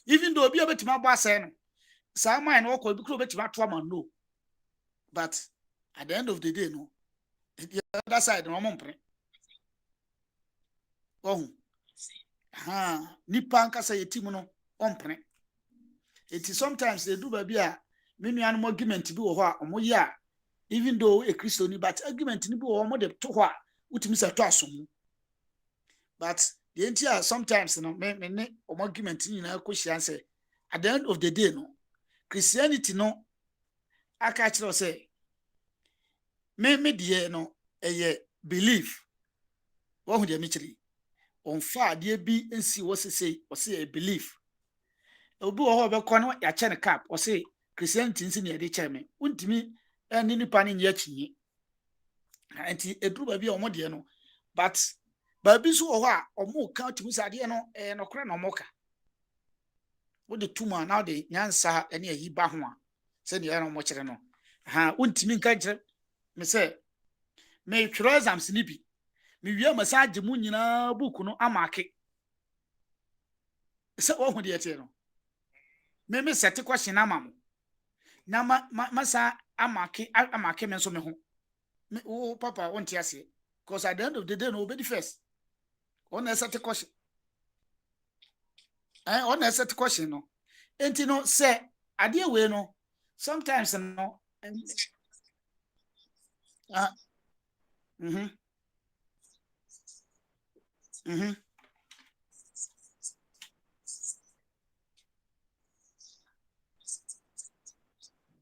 Even though be able to my boss no. Some man walk will be close to my trauma no. But at the end of the day, no. The other side, no more. Oh, nipa nkasa yetimu no ompene. It is sometimes they do baby a many animal argument bi wo ho a omo ye a even though a Christian but argument ni bi wo omo de to ho a utimi sa to asom. But the entire sometimes no me ne omo argument ni na kwhia say at the end of the day no Christianity no aka kire say me de no eye belief wo hu de me kire on fa de bi ensi wo say a belief obi wo ho be ko no ya che ne cap o say Christianity nsi ne de che me untimi ani nipa ne nye chinyi anti eduru ba bi omo de no but ba bi so wo ho a omo ka timi sa de no no kra no moka wo de tuma now de nyansa ene ayi ba ho a se ne ya no mo kire no untimi nka kire me say me twerɛ exams ni bi me wie massage mu nyina book no amake se wo hu de yete no me set question amamo na masa amake me so me ho oh papa won't ase because at the end of the day no be the first on a set question on a set question no enti no say ade we no sometimes no mhm mhm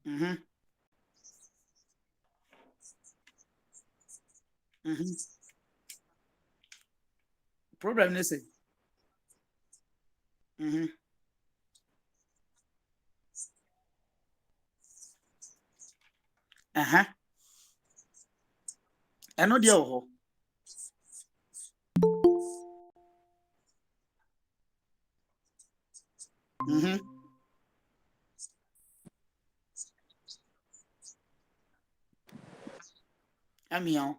mhm mhm problem is say mhm eno de ho mhm amion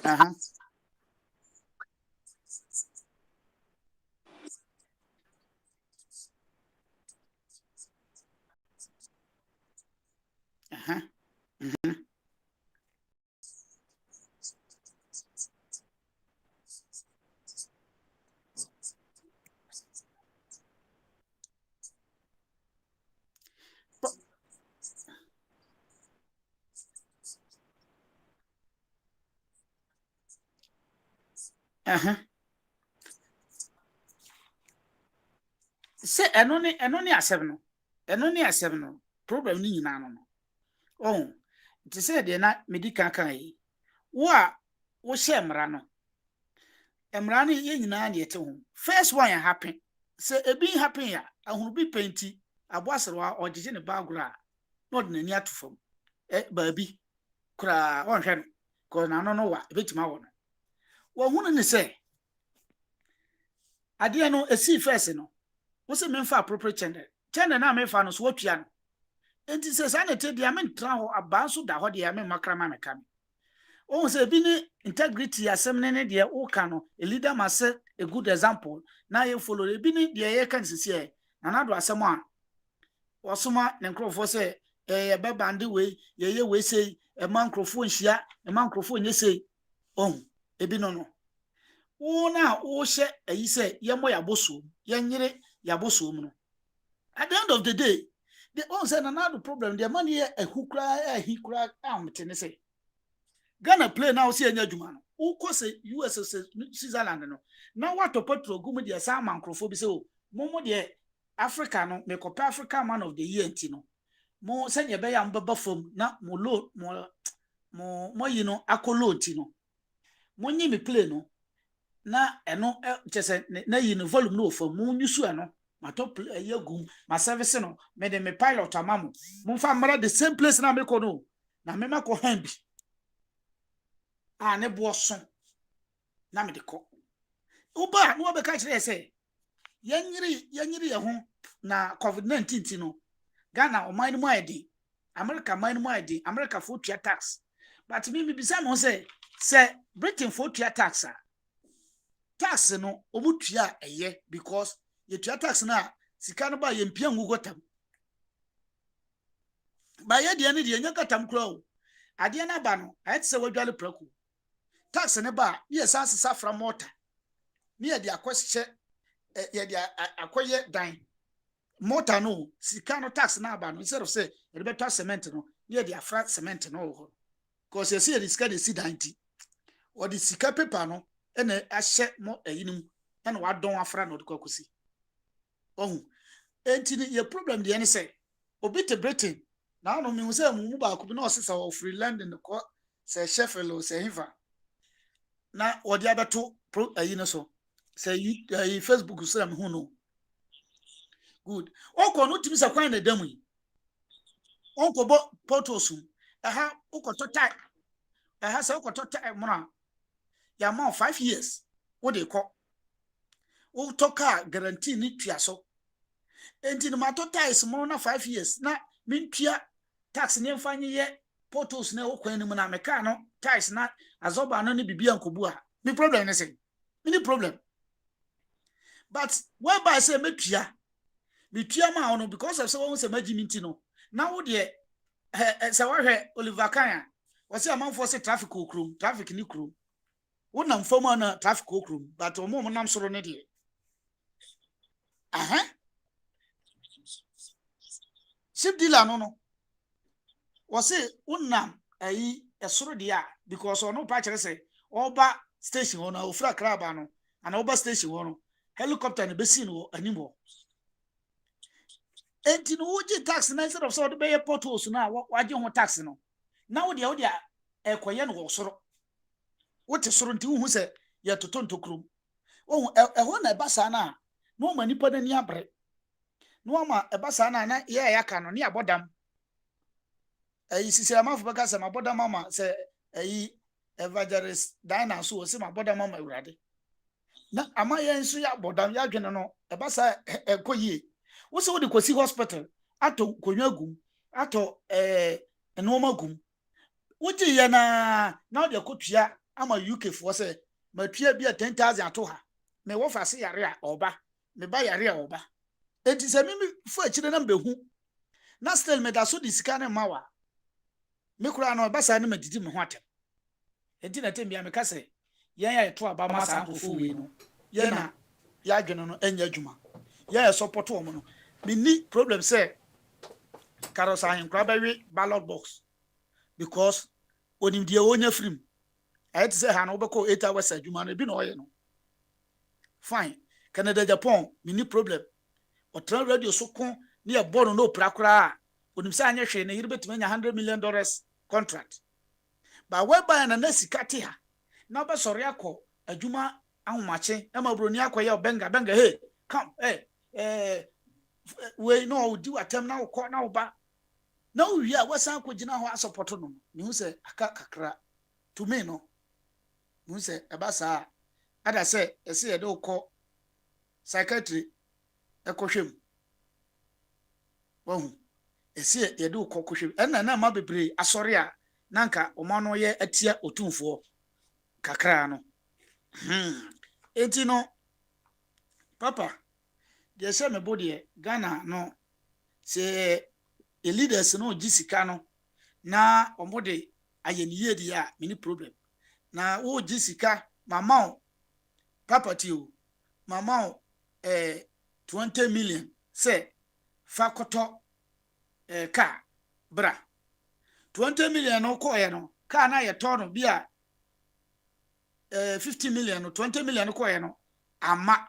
aha aha mhm aha se eno ne asem no problem ni nyina no oh ti se de na medical kan yi wo a wo hye mra no emra no ye nyina na yete ho first one ya happen se ebi happen ya ahunu bi penti aboaserewa ojeje ne bagura no de nani atofam baabi kura on hwe ko na no wa ebetima wo no wo hunu ne se ade no esi first no wo se memfa appropriate channel na mefa no so watua no enti se sa na te dia me ntra ho aba so da ho dia me makrama me kam o se bi ni integrity asem ne dia o ka no a leader must set a good example na ye follow bi ni dia ye kan sisi e na na do asem a osoma ne nkrofo se ye be bande we ye we sei e man nkrofo nhia e man nkrofo nye sei ebi no wo na wo hye ayi se ye mo ya boso ye nyire ya boso mu no at the end of the day the on say na do problem the money a hukra a hikra amtene say Ghana play now see anya djuma no uko se US Switzerland no na wato petro gumu de sa mancrofo bi se o momo de Africa no me kopa Africa man of the year nti no mo se ne be ya mbaba fam na mo load mo yi no akolo nti no mo nyi me play no na eno chese na yi no volume no fam mo nyusu eno ma top yegum ma service no me de me pilot amamo mo fa mara the same place na me ko no na me ma ko hambi ne boso na me de ko uba no be ka kire say yanyiri ye ho na covid-19 ti no Ghana o mine mo edi America mine mo edi America for tua tax but me bisa mo say Britain for tua tax tax no omutua eye because ye tua tax na sika no ba ye mpia ngugotam ba ye de ne de nya katam kura o ade na ba no ayet se wadwale praku tax ne ba ye sansa fra mota ne ye de akwahye ye de akoye dan mota no sika no tax na ba no instead of say ye beto cement no ye de afra cement no ho because ye see the sika de si dan ti or the sika paper no ene ahye mo ayinim ene wadon afra no de kwakusi ohun enti ye problem de ene say obi te Britain na no me say mu ba ko bi na osesa of free London ko say Sheffield or say Hiva na odi abeto pro ayino so say Facebook so am hu no good onko no timi sa kwan na damu yi onko bo portals aha ukoto tai aha say ukoto tai mona ya ma 5 years wo de ko wo to car guarantee ni tua so enti no mato ties mo na 5 years na min tua tax ne mfanye ye portals na wo kwan ni mu na meka no ties na azoba no ne bibia nkobu a mi problem ne say mini problem but whereby say metua metua ma ono because of say won say magimenti no na wo de say wa hwe Oliver Kan wo say amanfo say traffic okrum traffic ni krum wonam fama na traffic okrum but omo mo nam soro ne de aha ship dealer no wo say wonam ayi esoro de a because ono pa kire say oba station ono ofra kraba no ana oba station ono helicopter ne besi no animo enti no woji tax na instead of so de be portals na waje ho tax no na wo de ekoye no wo soro wote soro nti hu se ye totonto krum ohun eho na ebasa na no ma nipa na ni abre no ma ebasa na ye yaka no ni abodam ayi sisi amafo beka se mabodam mama se ayi evangelist dina so se mabodam mama urade na ama ye nso ya abodam ya dwene no ebasa ekoyie wo se wo de kosi hospital ato konwa gum ato enoma gum woji ye na wo de kotua ama UK for say matua bia 10,000 ato ha me wo fa se yare a oba me ba yare a oba enti se mimi fu akire na mbehu na still me da so di sika na mawa me kura no ba sa na madidi me ho atem enti na tem bia me ka se yen ya to aba ma sa akofo we no yen na ya adwene no enya adwuma ya support wo no me ni problem say karosa hin kura ba wi ballot box because onim die onya film I say ha no beko 8 hours adwuma no bi no oye no fine Canada Japan mini problem o tran radio so kon ne e born no prakura onim say anya hwe ne yiri betime nya $100 million contract but whereby na sika te ha na be sori akọ adwuma ahomache e ma broni akọ ya benga hey come we no di watem na ukọ na uba na uwi a wasan ko gina ho support no ni hu say aka kakra to me no hu say ebasa ada say ese ye de ukọ psychiatry ekohwem wahu ese ye de ukọ kohwem enna na ma bebre asori a nanka omano ye atia otumfo kakra no enti no papa de se me bodie Ghana no se e leaders no gisika no na omode ayeniye di a mini problem na wo gisika mama papa ti o mama 20 million se fakoto ka bra 20 million no ko ye no ka na ye to no bia 50 million no 20 million ko ye no ama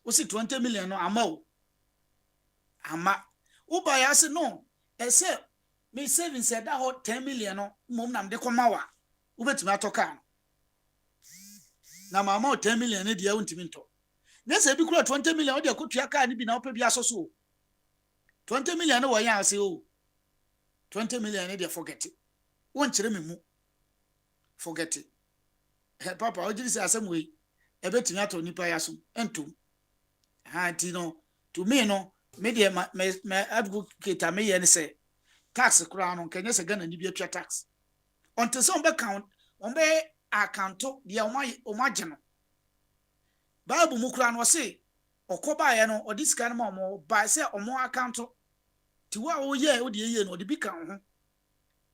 o si 20 million no ama o ama uba ya se no ese me savings e da ho 10 million no mom na mde ko mawa ubetumi atoka na mama o 10 million ne dia untimi nto na se bi kura 20 million o de kotua ka ni bi na opa bi asoso 20 million no wo yan ase o 20 million ne dia forget it won kire me mu forget it papa o jiri se asem we e betumi ato nipa ya so entum ha ti no to me no me de me advocate me ye ne say tax kura no kenye se Ghana ni bi atwa tax until some be count on be account de o ma je no Bible mu kura no say okoba ye no odi sika no ma omo ba say omo account ti wa wo ye wo de ye no odi bi kan ho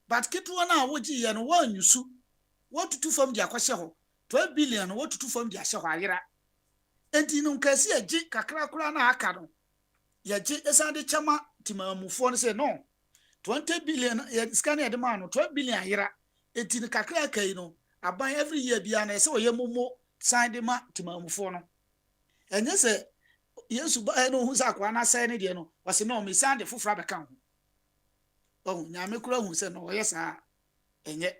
but keto na wo gi ye no wa nyusu wo tutu fam di akwahye ho 12 billion wo tutu fam di ahye ho ayera enti no nkasi agi kakra kura na aka no ye gi esande chama timamufo no say no 20 billion ye sika na de ma no 12 billion ayera enti no kakra kai no aban every year bia na say oye momo sign ma timamufo no enye say yesu ba no hu sa kwa na say ne de no wase no me sande fofora beka ho oh nyame kura hu say no oye sa enye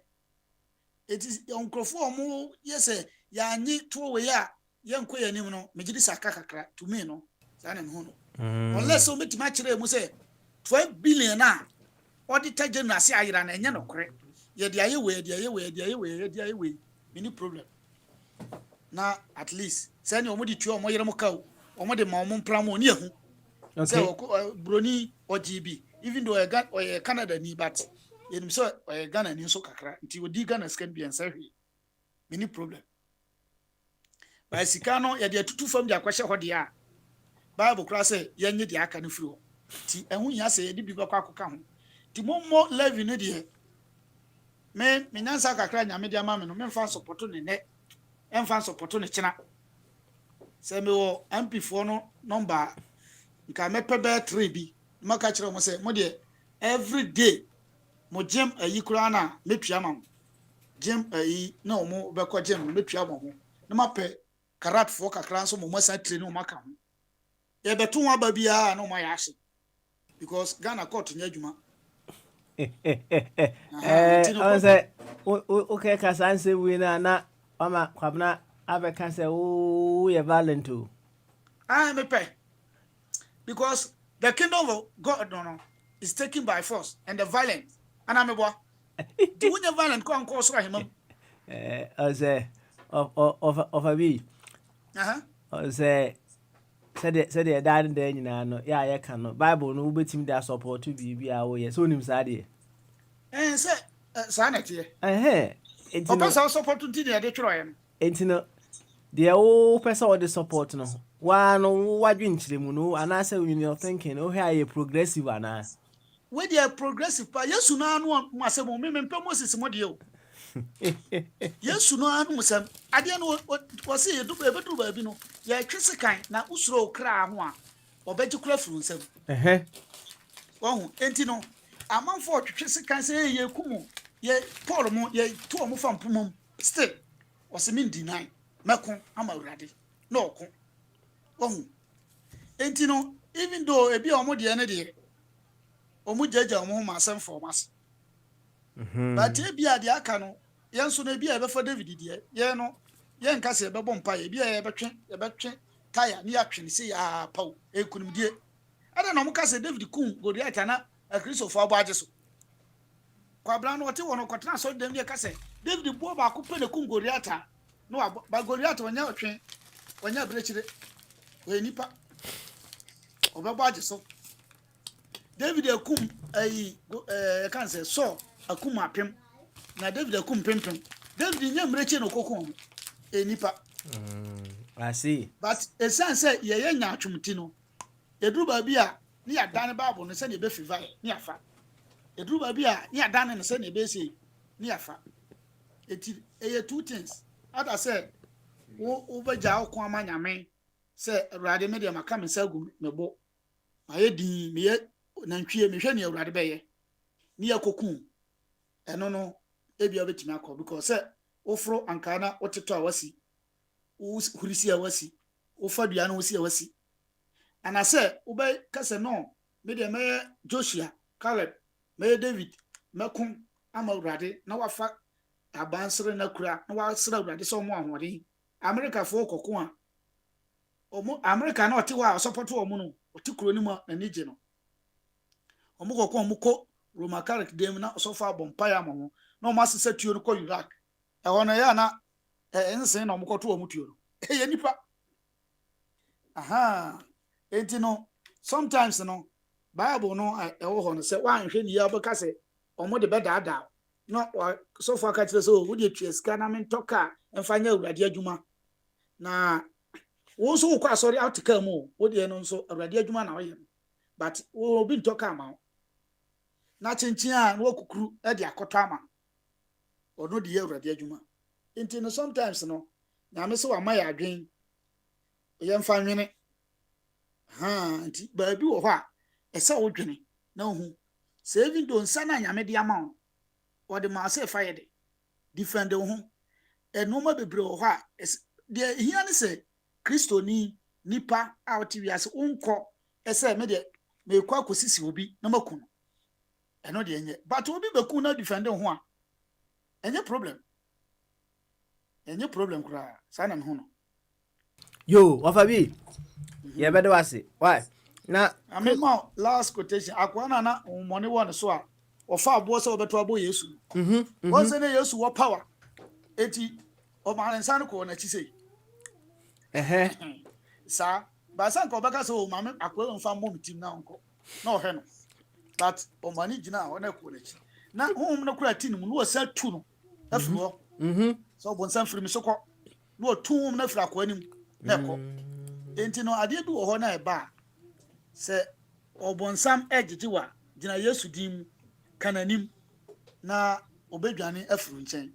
it is onkrofo omo yese ya anyi to we ya yenko yanim no megidi saka kakra to me no sa na me hu no unless o metima kire mu say 12 billion na auditor general say ayira na enye no kore ye de aye we mini problem na at least say ni omo di tu omo yere mo ka omo de ma omo pramo ni ehu say broni OGB even though I got or Canada ni but yenim so Ghana ni so kakra nti odi Ghana scan bi ensahwe mini problem ba sika no ye de tutu fam de akwahye ho de a Bible kra say yenye de aka no firi ho ti ehu nya say ye de bi bakwa akoka ho ti mommo levy ne de me nyansa kakra nyame de ama me no me fa support ne ne emfa support ne chena say me wo MP fo no number nka me pebe 3 bi maka kire mo say mo de every day mo gym ayi kura na metua ma gym ayi na omo be ko gym metua ma ho na mape karat fo kakra so mo masa training maka ho e beto wa ba bia na mo ya hye because Ghana court nya adwuma I say okay kasanse we na mama kwabna abeka say o ye violent o me pay because the kingdom of God no is taken by force and the violence and I'm a do when you violent come cause him I say of a we I say said the dad there nyina no ya ye kan no Bible no betim da support bibia wo ye so nim sa de say sanity enti no support to the de twro em enti no the o person or the support no wa no wadwe nkyiremu no anasa when you thinking oh here you progressive ana we dey progressive pa yesu na anu masemo me Moses mo de o yesu no anu musam ade no wo se yedu bedu ba bi no ye twese kan na usuro kra ho a obeji kura furu nsam wo enti no amanfo twese kan se ye kumu ye Paul mo ye to mo fam pomom still wo se min deny meko ama urade no ko wo enti no even though ebi omo de ne de omo jaja omo ma asem for mas but ebi ade aka no yenso na bia befa David die ye no ye nka se bebo mpa ye bia ye betwe tire ni atwe se ya paw ekunum die ada na muka se David kun Goliath na Christopher abaje so kwa bra no ote wono kotena so dem ye ka se David bo ba ko pe ne kun Goliath no ba Goliath wonya otwe wonya brechire we nipa obabaje so David akum ayi kan se so akum apem na David akum pempem David nya mreche no kokon enipa I see but esan say ye nya atwumti no eduru ba bia ni adan Bible no se ne be fiva ni afa eduru ba bia ni adan no se ne be sei ni afa eti eye two things other say wo beja okon amanyame se Awurade me de maka me sagu mebo aye din me ye nantwie me hwe ne Awurade be ye ni yakokun eno no ebi obetimi akọ because say ofro ankana oteto awasi hurisi awasi ofadua na osi awasi ana say ube kase no me de me Joshua Caleb me David mekun ama Awurade na wafa abansere na kura na wasere Awurade so mo ahode America fo kokon a omo America na ote wa support omo no ote kuro ni mu na nije no omo kokon omo ko Roma Catholic dem na so fa bompaya mo no masese tuo no ko Iraq e wono ya na ense na omo ko to omo tuo no ye nipa enti no sometimes no Bible no e wo ho no se wan hwe ni ya boka se omo de bedada no so fa ka tire so wo de tue ska na men toka emfanya Awurade adwuma na wo so kwa sorry out ka mu wo de no nso awurade adwuma na wo ye but wo obi ntoka ama na chinchin a wo kukuru e de akoto ama ono de awurade adwuma enti no sometimes no na me so wa ma ya adwen ye mfa nwene nti ba bi wo ho a esa wo dwene na hu saving don sana nyame de ama wo de ma se fa ye de defend wo ho enoma bebre wo ho a de hia ne se Kristo ni nipa out wiase unko ese me de me kwa kosisi obi na maku no eno de enye but obi beku na defend ho a enye problem kura sana me ho no yo wafabi ye bedo wase why na amema last quotation akwa na money one so a ofa abo se obeto abo Yesu won se ne Yesu wo power eti o ma nsan ko na chi sei sa ba san ko baka so mama akwa mfa mom tim na onko na o he no but o mani gina o na ko na chi na hom na kura tin mu no sa tu no afuro so bon san frimi so ko no tu na fra akwa nim na ko enti no ade bi wo ho na e ba se obonsam egigiwa gina Yesu dim kananim na obedwane afuru nchen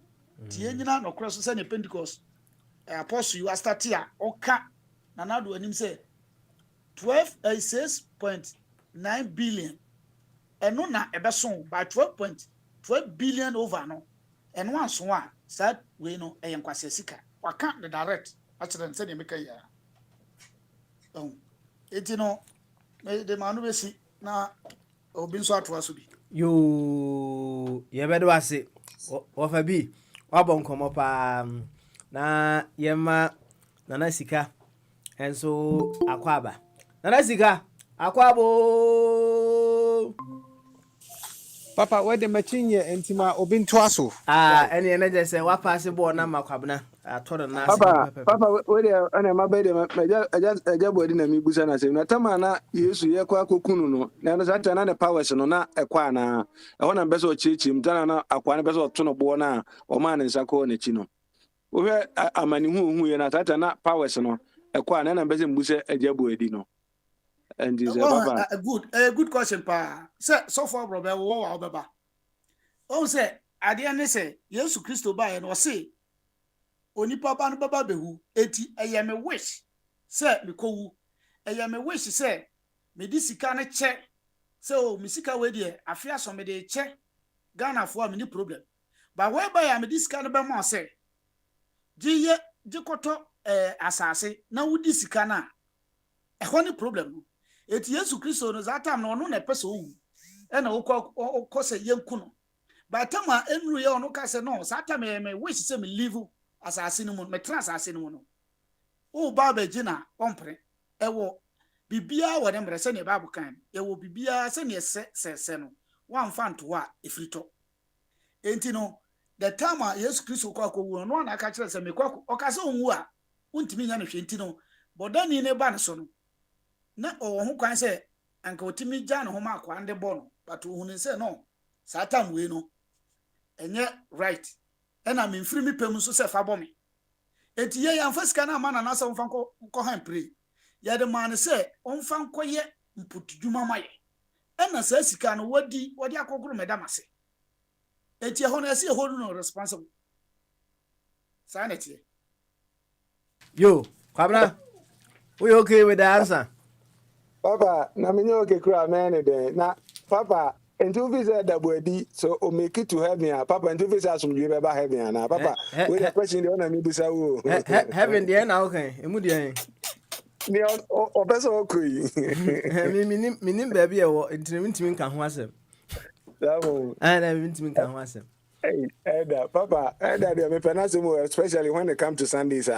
tie nyina no kro so se ne Pentecost apostle you start here oka na nado anim say 6.9 billion eno na ebeson by 12 billion over no eno anso a sad we no eyenkwase sika waka the direct actually say make ya eti no de manu besi na obi nso atoa so bi yo ye bedo wase wafabi wabon komo pa na yema nana sika enso akwaba nana sika akwabo papa we de machinye entima obi ntoa so ene ene je se wa pass ball na makwabna atoro na papa we de ana mabede aja bodi na mibusa na se na tama na Yesu ye kwa kokunu no na no sata na ne powers no na ekwa na ho na beso chichi mtana na akwa na beso to no bo na o ma ne nsako na chi no wo amani hu ye na sata na powers no ekwa na beso mbuse aja bodi no and is papa a good question pa so for brother wo wa obeba o say ade ne say Yesu Kristo ba ye no say onipa ba no baba behu eti eye me wish say me kowu eye me wish say me di sika ne che say o me sika we de afia so me de che Ghana fo me ni problem ba we ba ya me di sika no be mo say ji koto asase na wudi sika na e ni problem no eti Yesu Kristo no that time no no na pese owu e na okọ se yenku no by time enru ye ono ka se no that time me wish say me live asase no me tra asase no no o baba gina ompre e wo bibia wo ne mre se ne babu kan e wo bibia se ne se no wan fanto a efrito enti no the time Yesu Kristo kwa kowu no na aka kire se me kwa o ka se onwu a untimi nya ne hwe enti no bodani ne ba ne so no na o ho kwan se anka otimi gya ne ho ma kwa ande bo no but ohun se no satan we no enye right ena me mfiri mi pem so se fa bo me enti ye yan fasika na ma na so mfa ko han pray ye de man se onfa nko ye mputudwuma maye ena sa sika no wadi akogoro medamase enti ho na se ho no responsible sanity yo kwabna we okay with the answer papa na me nyoke kura man de na papa into visa da body so o make it to heaven papa into visa asumdwe be ba heaven na papa we the question dey na me bisa wo heaven dey na okay emu dey ni o person okoi minim ba bi e wo ntimi nka ho asem damo na ntimi nka ho asem hey papa dey me penase mo especially when it come to Sundays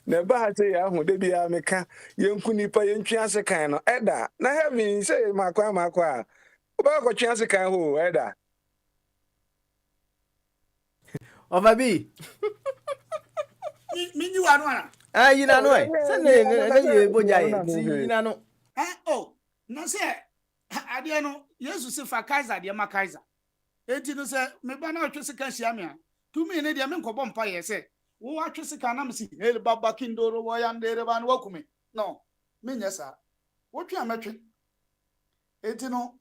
na ba say ya hu de bia me ka yenku nipa yentwi ase kan no na heaven say makwa ba ko twi ase kan ho Ovabi mi you anu ana yina no se ne Bogyae ti yina no na se ade no Yesu se fa Kaiser de ma Kaiser enti no se me ba na otwe se ka hia me a tumi ne de me nkobọ mpa ye se wo atwe sika na msi hele baba kindoro wo ya ndere ba no wakume no me nyesa wo twa metwe enti no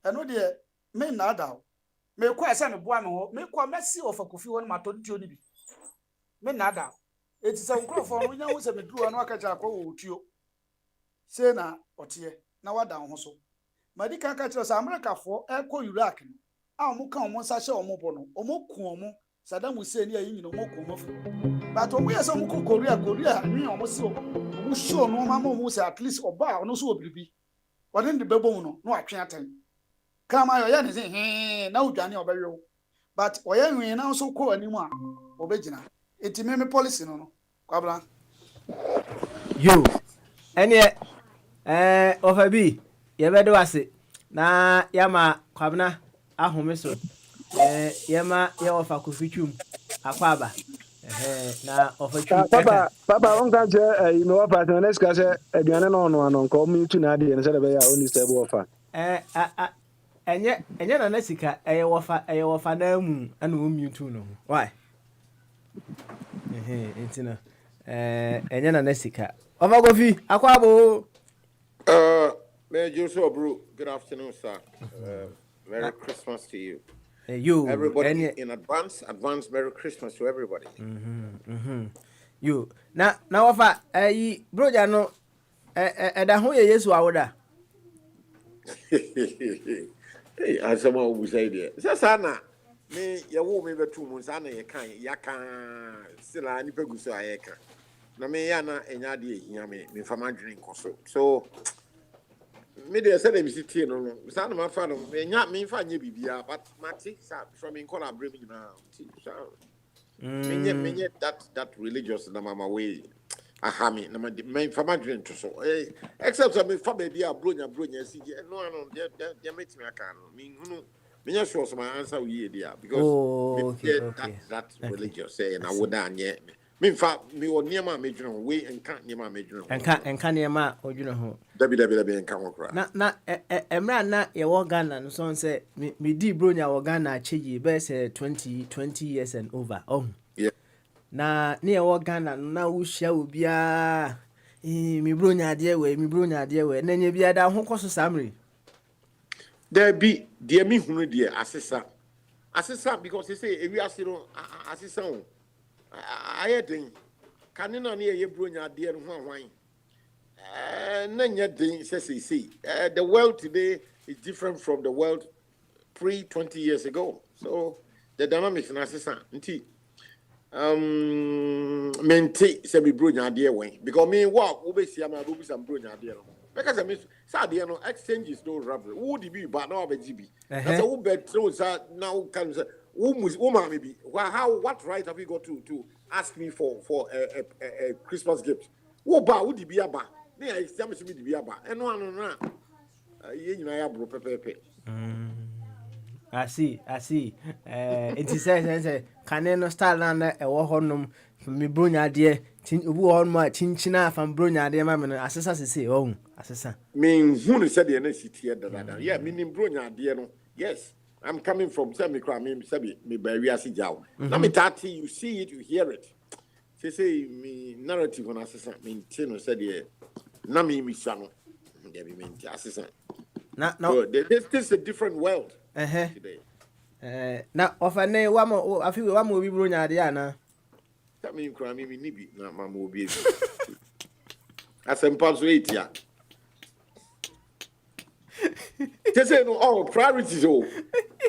eno de me na ada me kwa ese ne boa me ho me kwa mesi ofa kofi won matotio ni bi me na ada enti se nkrofo no nya wo se me duru no aka cha kwa wo tuo se na otie na wada ho so madi kan ka kire se amerikafo ekọ Iraq no a omo kan omo sa hye omo bo no omo ku omo Saddam Hussein ya yin omo ku omo fu but omo yesa omo ku Korea ni omo si omo show no ma mo se at least oba no so obibi wọ́n ní bẹ́bọ̀ no no atwe aten kama yo ya ne se he na udwane obɛwe but oya nwen na so kɔ animu a obɛgina enti me policy no kwabla yo ene ofa bi ye bɛde wase na yama kwabna ahome so yema ye ofa kofitwum akwaba na ofa twu papa on ka je me ofa na next ka se aduane no no ano nko mi tu na de ne se de be ya oni se bo ofa enye na sika eye wofa na mu ana wo mute no why entina enye na sika ofa gofi akwabo May Joshua bro, good afternoon sir. Merry Christmas to you. You everybody in advance Merry Christmas to everybody. You na wofa bro ja no da ho ye Yesu awoda. Hey, asama obu say there. Sasa me ye wo me betu mu sa na ye kan yaka sila ni peguso ayeka. Na me ya na enya de ehia me fama dwene nkoso. So me dey say dem city no sa na ma fa no me fa nye bibia but mati sa from in collaborate me na me that religious na mama way ahami na me fama dwene to so except me fa baby a bronya si no they make me aka no me hunu me nya sure so my answer we there because that religious say na woda anye me fa me oniema me dwene we enka niema me dwene enka niema odwene ho dabi enka ho kra na emra na ye wo Ghana no so say me di bronya wo Ghana acheyi be say 20 years and over yeah na ne ye wo Ghana na wo hia obia me bronya ade we na nya bia da ho koso samre there be there me hunu there asesa because they say ewi asiro asesa o ayedin kanina ne ye bronya ade no ho ahwan the world today is different from the world 20 years ago. So the dynamics in assistant mente se me bronya ade wen because me what obesi am na some bronya ade no because me say no exchange is no robbery who di be but now be GB that's who bet so now can say who ma me be what right have you got to ask me for a Christmas gift who ba who di be aba ne I see me di be aba eno anu na ye nyina ya bro pepepe I see it is say can no style na e wo honom me bronya de obu honma chinchina fam bronya de ma me asesa sese asesa me hunu said the na city da yeah me nim bronya de no yes I'm coming from semi cry me sabi me ba wi ase jaw na me tati you see it you hear it say me narrative on asesa me tino said the na me sano there be me asesa no so this is a different world today na ofane wa mo afi wa mo bi bronya de ana that me cry me nibi na mama obi asempa so etia say no priorities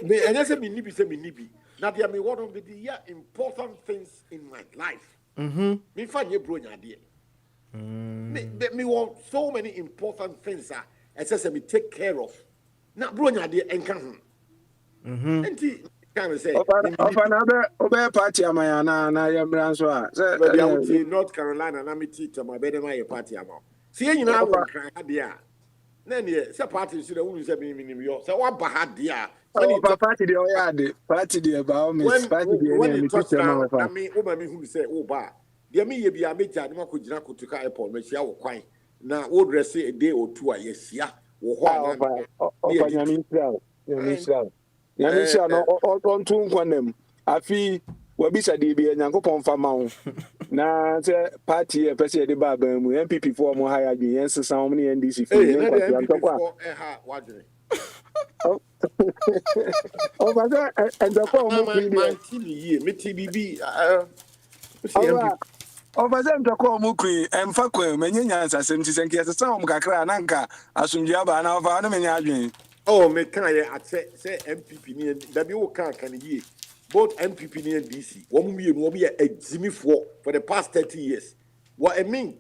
me and say me nibi na there me one of the important things in my life me find you bronya de me want so many important things that say me take care of na bronya de enka ho enti can say oba party amaya na yemra so a say North Carolina na me teach my better my party amount see you now cry there na ne say party so who say me yo say what ba there party dey oyade party dey about me party dey me teach my na me o ma me who say o ba there me ye bia me ja ne makogina kotuka airport me hia wo kwan na wo dress a day or two a yesia wo ho na Yamisha no on tun kwanem afi wabisa de bi Nyankopon fama wo na se party e pese de ba ban mu MPP for mo high adwen yen sesa wo ne NDC for Hey, yen let the kwatu MPP antokwa for wadwene. o ba se antokwa Na mo kri de my TV ye, me TBB what's the o MPP? ba se antokwa mo kri emfa kwa menye nyansa sem ti senke sesa wo kakra na nka asumdua ba na fa no menye adwen Oh, me can I say MPP ni that be wo can ye. Both MPP and DC. One me a Jimmy for the past 30 years. What I mean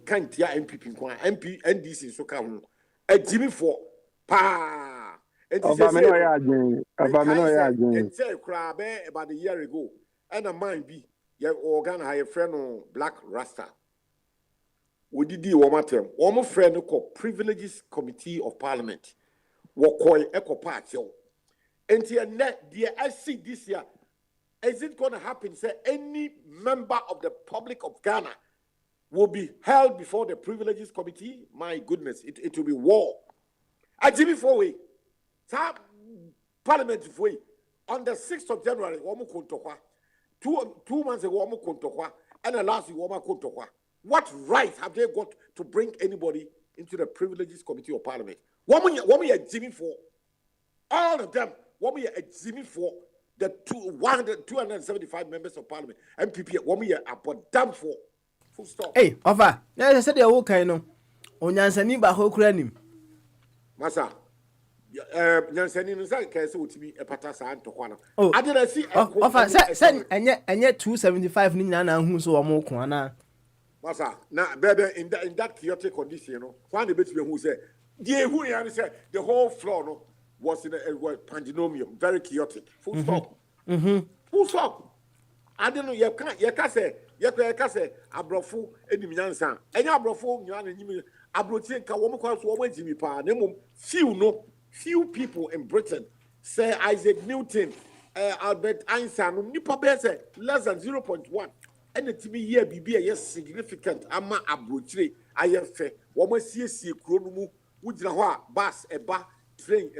can't ya MPP MP NDC so come a Jimmy for pa. And o this ba me is no ya adwen o ba me no ya adwen and say crab about a year ago. And a mind be your organ a friend on Black Rasta. We did one more term. One more friend called Privileges Committee of Parliament. Wokoi Eco Party. And I see this year. Is it going to happen? Say any member of the public of Ghana will be held before the Privileges Committee. My goodness, it will be war. I Jimmy Fowe, Parliament Fowe, on the 6th of January, Womu Kontokwa. 2 months ago, Womu Kontokwa, and the last week, Womu Kontokwa. What right have they got to bring anybody into the Privileges Committee of Parliament? Womu Jimmy Fowe. All of them, Womu Jimmy Fowe. The 275 members of Parliament, MPP, 1 year about damn for. Full stop. Hey, Ofa, I said the whole kind of Onyansani ba ho kura nim. Masa, Nyansani no say kase otimi e pata sa antokwa no. I didn't see Ofa, say enye 275 ni nyana hu so wo mo ko ana. Masa, na baby in that chaotic condition, no. When the between who say, the who ya say the whole floor no was in a pandemonium, very chaotic. Full stop. Full stop. I don't know. You can say abrofo enim nyansa. Enya abrofo nyana nyimi abrotie nka wo mkwa so wo jimi pa. Na few people in Britain say Isaac Newton, Albert Einstein, nipa be say less than 0.1. And the TV year be yes significant ama abrotie ayefe. Wo ma siesie kuro no mu wujina ho a bus eba train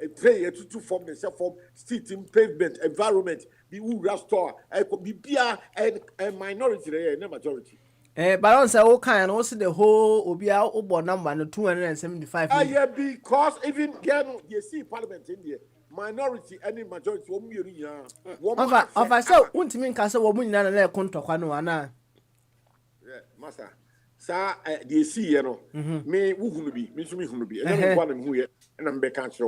a train to form the self form seating pavement environment be who restore be bia a minority there na majority But on say all kind also the whole obia obo number no 275. Yeah, because even again you see parliament in there minority any majority wo mu nya of so untimi nka say wo mu nyina na kontokwa no ana yeah master sa the see you know me wuhunu bi me so me hunu bi and me kwa na me hu ye and I'm back answer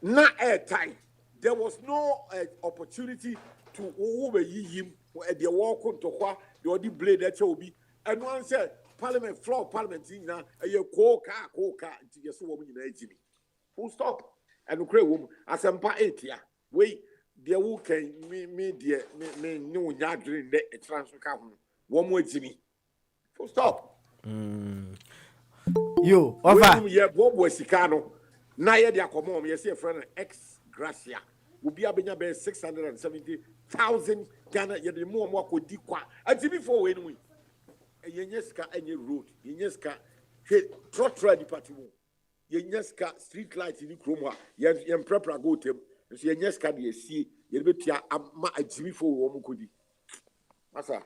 na airtime there was no opportunity to over him the walk kontokwa the odi blade that obi and one said parliament floor parliament na ye ko ka nti ye so wo mu nyina ejimi full stop and kure wo asempa 8 ya we there who can me there me no nya adwene de transfer ka ho wo mu ejimi full stop. Yo, Ofa. Yeah, Bobo Sicano. Na ye dia komo me say friend ex gracia. Ubi abenya be 670,000 Ghana ye de mo akodi kwa. Ati before we no. Yenyeska any road. Yenyeska trotra department. Yenyeska street light ni kromwa. Yen prepare go tem. So yenyeska de sie ye betua ama ati before wo mo kodi. Masa.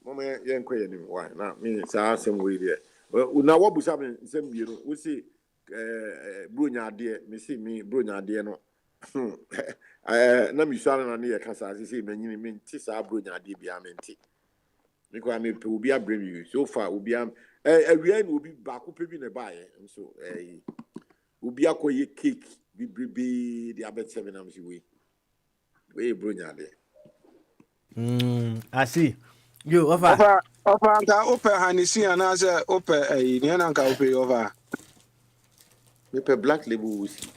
Mama yen kweye ni why na me say asem we there. Una wabusa me nsem biero we say bronya ade me say me bronya ade no na mi swara na ne kasa say manyini me nti sa bronya ade bia me nti me kwa me pe obi abrem you so far obi am awia na obi ba ko pe bi ne baaye so obi akoye cake bibribe the abet 7 am si we bronya ade I see. Yo, Ofa nka ope hanisi anaze ope ni na nka ope over me pe black label whiskey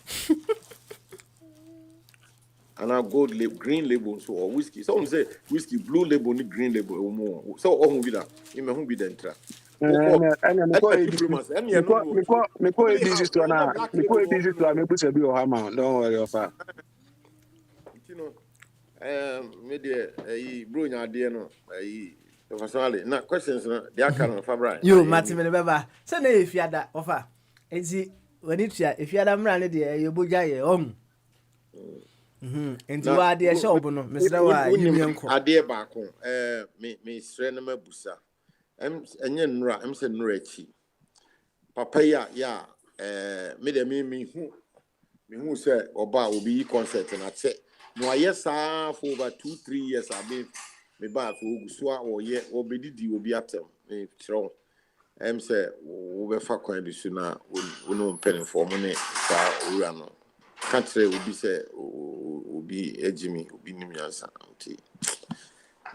and a gold label green label so or whiskey so on say whiskey blue label ni green label o mo so o hu bi da e me hu bi da ntra me ko ABC store na me ko ABC store me busa bi o ha ma don't worry Ofa you know me de bro nya de no personally na questions na they are kind of fabric yo Martin me beba say na efiada Ofa enti wani tua efiada mra ne de ye Bogyae Enti wa ade shop no mesra wa yimienko ade ba ko me sre na mabusa enye nnura se nnura achi papa ya me de me hu say oba obi yi concert na che no ayesa for over 2-3 years abi me ba for oguso a oye obedidi obi atem me kiro say wo be fa kwan bi su na wo no pen for mo ne sa owura no katre obi say obi ejimi obi nimyansa nti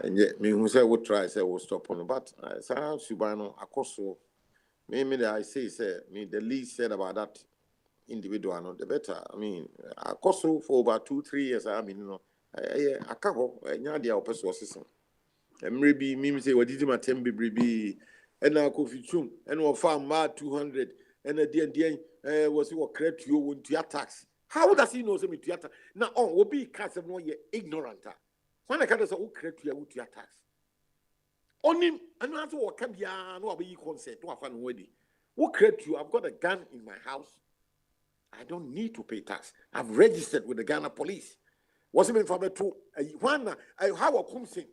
enye me hu say wo try say wo stop on but sa subano akoso me I say me the least said about that individual no the better. I mean akoso for over 2-3 years I mean no akako nya dia opeso system emre bi me say wadidi matem bebre and na kofichum and wo farm ma 200 and the was what create you want to tax. How does he know me to tax? Now on will be cast no ye ignorant. When I can say who create you to tax. Only and not what can be no be concert to fan wedding. Who create you? I've got a gun in my house. I don't need to pay tax. I've registered with the Ghana police. What's it for me to one I how a come sing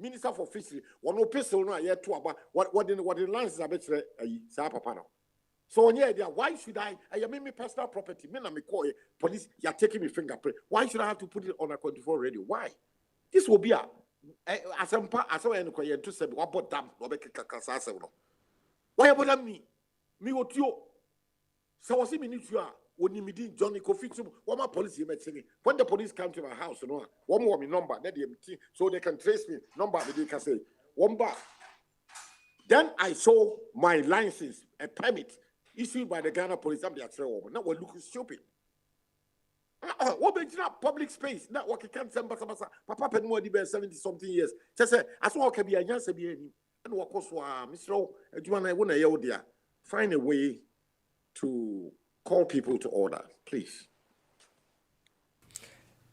Minister for Fishery one no pistol no here to about what the lands are better sa papa now. So why should I am me personal property me na me call police you are taking me fingerprint. Why should I have to put it on a 24 radio? Why? This will be a asampa aso en ko to say what bought dam no be kaka asem no. Why about me otio so was me need you when me din Johnny Kofitum what my police when the police come to my house no one more me number so they can trace me number they can say one bar. Then I saw my license a permit issued by the Ghana police. I'm there woman. Now we're looking stupid. What be public space? Now what can say Papa Penmo di 70 something years. Just say as well can be a answer be any and what course Mr. Edwana wona ye there. Find a way to call people to order, please.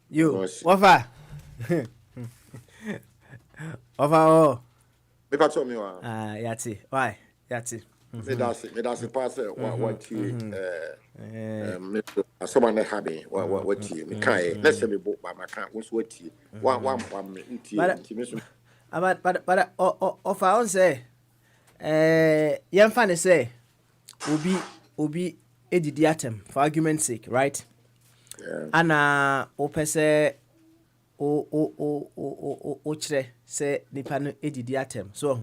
You Wafa. Wafa Me pa me wa. Yati. Why? Yati. Me that's pass what me someone happy what me kai let's say me book by my can was what one me inti but of our say young fan say obi edidi atem for argument's sake, right? Yeah. Ana opese o chire say nipa no edidi atem so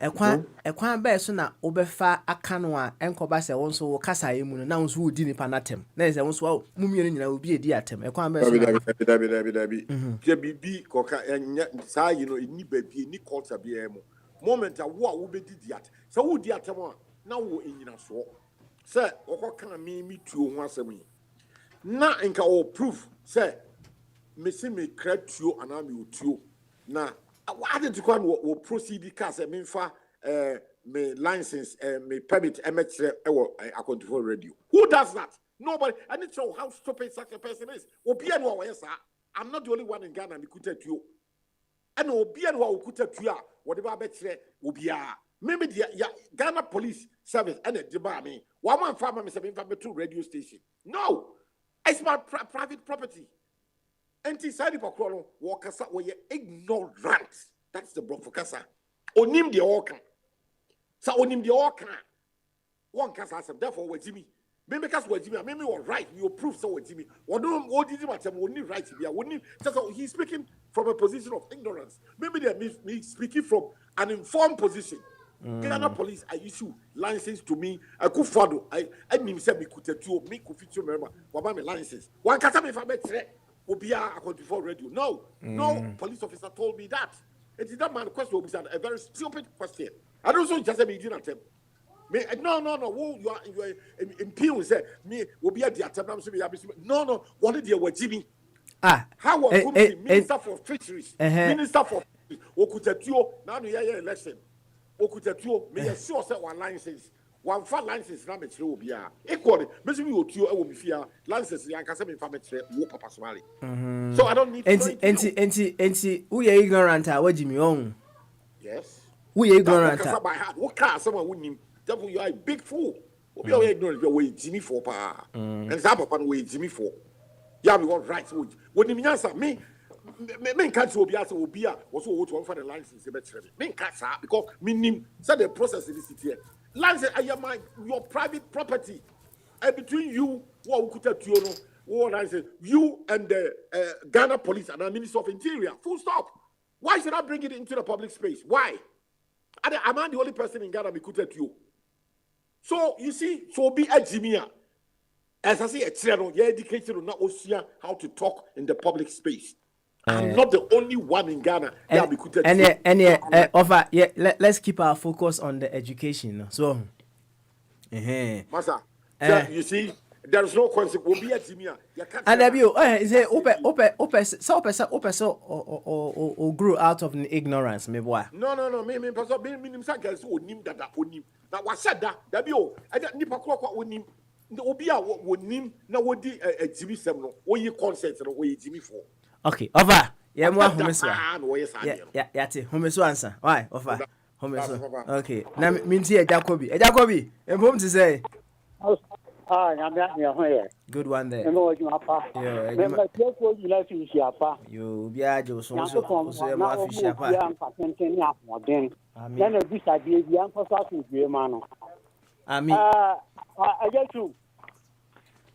ekwan ba so na obefa aka no a enkoba se won so wo kasa emu no na won so wo di nipa na atem na ze won so mu mienu nyina obi edi atem ekwan ba so dabi je bibi koka enya saa yi no eni ba bi eni culture bi emu moment a wo be di atem so wo di atem a na wo enyina so say okoka me tuo ho asem yi na nka o proof say me see me create you and am you tuo na I didn't go proceed because I mean for me license me permit MX I control radio. Who does that? Nobody. I need to know how stupid such a person is. I'm not the only one in Ghana who could you. And Obian who could you whatever I bet will be maybe the Ghana police service and the bar me. One farmer is a two radio station. No, it's my private property. Anti-side Pokolo, Wakasa, where you ignorant. That's the block for Kasa. Onim the Orkan. So Onim the Orkan. One Kasa, therefore, with Jimmy. Maybe because we're Jimmy, maybe we're right. We will prove so with Jimmy. What did you matter? We need right to be. He's speaking from a position of ignorance. Maybe they're speaking from an informed position. Ghana police, I issue license to me. I could follow. I mean, say me could tell me could feature member. What about my license? One Kasa, if I make Obia according for radio. No police officer told me that. It is that man question a very stupid question. I don't know just me didn't attempt. No. You are impugn say me Obia the attempt. No. What did you were Jimmy? How was Minister for Fisheries? Minister for Okutetio now the election. Okutetio me sure say one license. One for license na metre obia equally maybe we otuo e wo me fia license yan kase me fa metre wo papa somali so I don't need enti who you ignorant a wajimi on yes who you ignorant by heart what car someone wouldn't therefore you are a big fool obia we ignorant we jimmy for pa and that papa we jimmy for Yeah, we want rights. When you answer me can't so be as obia also want for the license me can't because meaning said the process in this city. License I am your private property. And between you, what we could you know, what I say, you and the Ghana police and the Minister of Interior. Full stop. Why should I bring it into the public space? Why? Am I the only person in Ghana who could you? So you see, so be a Jimia. As I say, a channel, you're educated on how to talk in the public space. I'm not the only one in Ghana. Let's keep our focus on the education. So, Master, you see, there is no consequence. Will be a Jimia. And say, or grew out of ignorance, me boy. No. Me, person, me, guys who nim that onim. Now, what said that? That be all. I don't nipa kwa onim. The obia would nim na wodi a Jimmy Semno. What you consent and what you Jimmy for? Okay, over. Yeah, more homeswa. Yeah, homesu answer. Why? Over. Homesu. Okay. Now, minti a Jacobi. I'm home to say. Good one there. You be a Joe so my fish apa. I get you.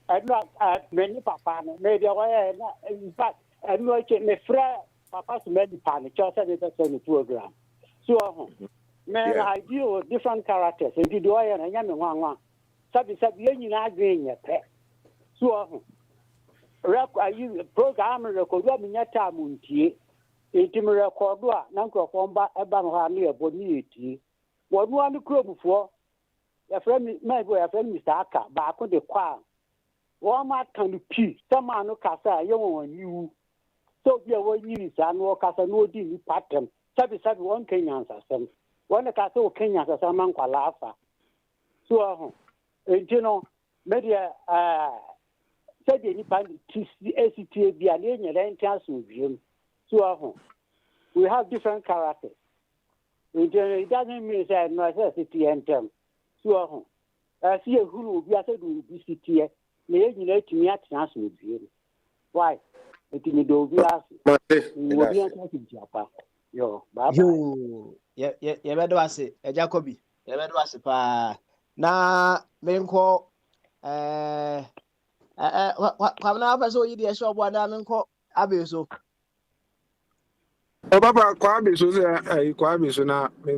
I not many papa, maybe in fact, I know me friend papa's many panic, just a little program. So, man, I deal with different characters, and you do I and young one. Sabi you not doing your pet. So, I use program record in your time, intimate record, Nanko Fomba, Ebanhani, Boniti. What one the crew before? A friend, my boy, a friend, Mr. Aka, back on the choir. Walmart can be some man no casa, you. So, you were used and walk as a no deal pattern. Sabi one Kenyan system. One the castle Kenya as a man called Lafa. So, you know, media said any band ACTA be an alien chance with him. So, we have different characters. It doesn't mean that necessity and them. So, I see a who be a city. May you let me at chance with him. Why? It in the Dovias will be in Japan. Yo, better was it, a Jacobi. You better was it, pa. Na, Menko, what now? So you did shop one Menko Abiso. Papa Kwabi so Kwabi so na me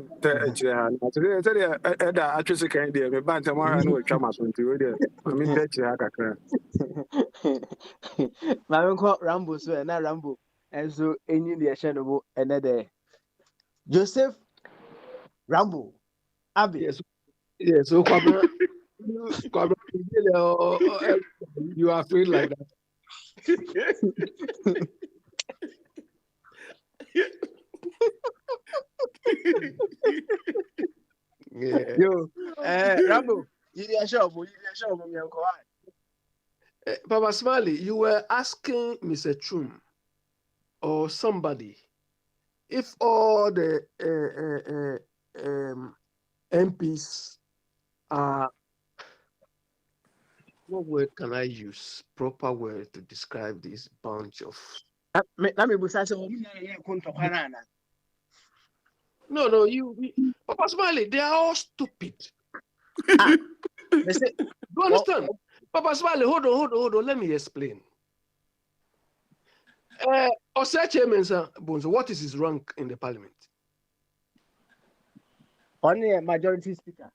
Eda actually kind there me banta mo ha no atwa so nti we there me tell kakra. Menko Rambo so na Rambo and so any the shenobo another Joseph Rambo Abi. Yes, so Kwabi you are feeling like that. Yeah. Yo, Rambo, you did a show, me uncle. Papa Smiley, you were asking Mr. Chum or somebody if all the MPs are, what word can I use? Proper word to describe this bunch of. No, you Papa Smiley, they are all stupid. Do you understand? Papa Smiley, hold on, let me explain. Bonzo, what is his rank in the parliament? Only a majority speaker.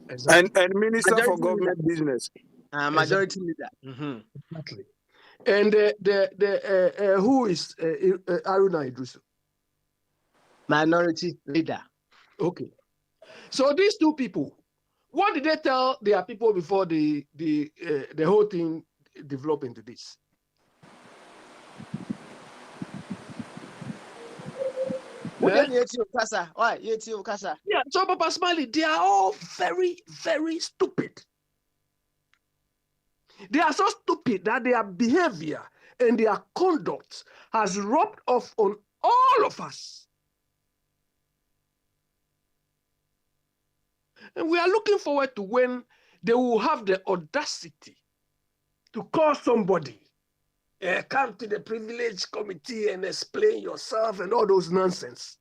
Exactly. And Minister majority for Government leader. Business. Majority leader. Mm-hmm. Exactly. And the who is Aruna Idrisu? Minority leader. Okay. So these two people, what did they tell their people before the whole thing developed into this? Yeah, so Papa Smiley, they are all very, very stupid. They are so stupid that their behavior and their conduct has rubbed off on all of us. And we are looking forward to when they will have the audacity to call somebody come to the privilege committee and explain yourself and all those nonsense.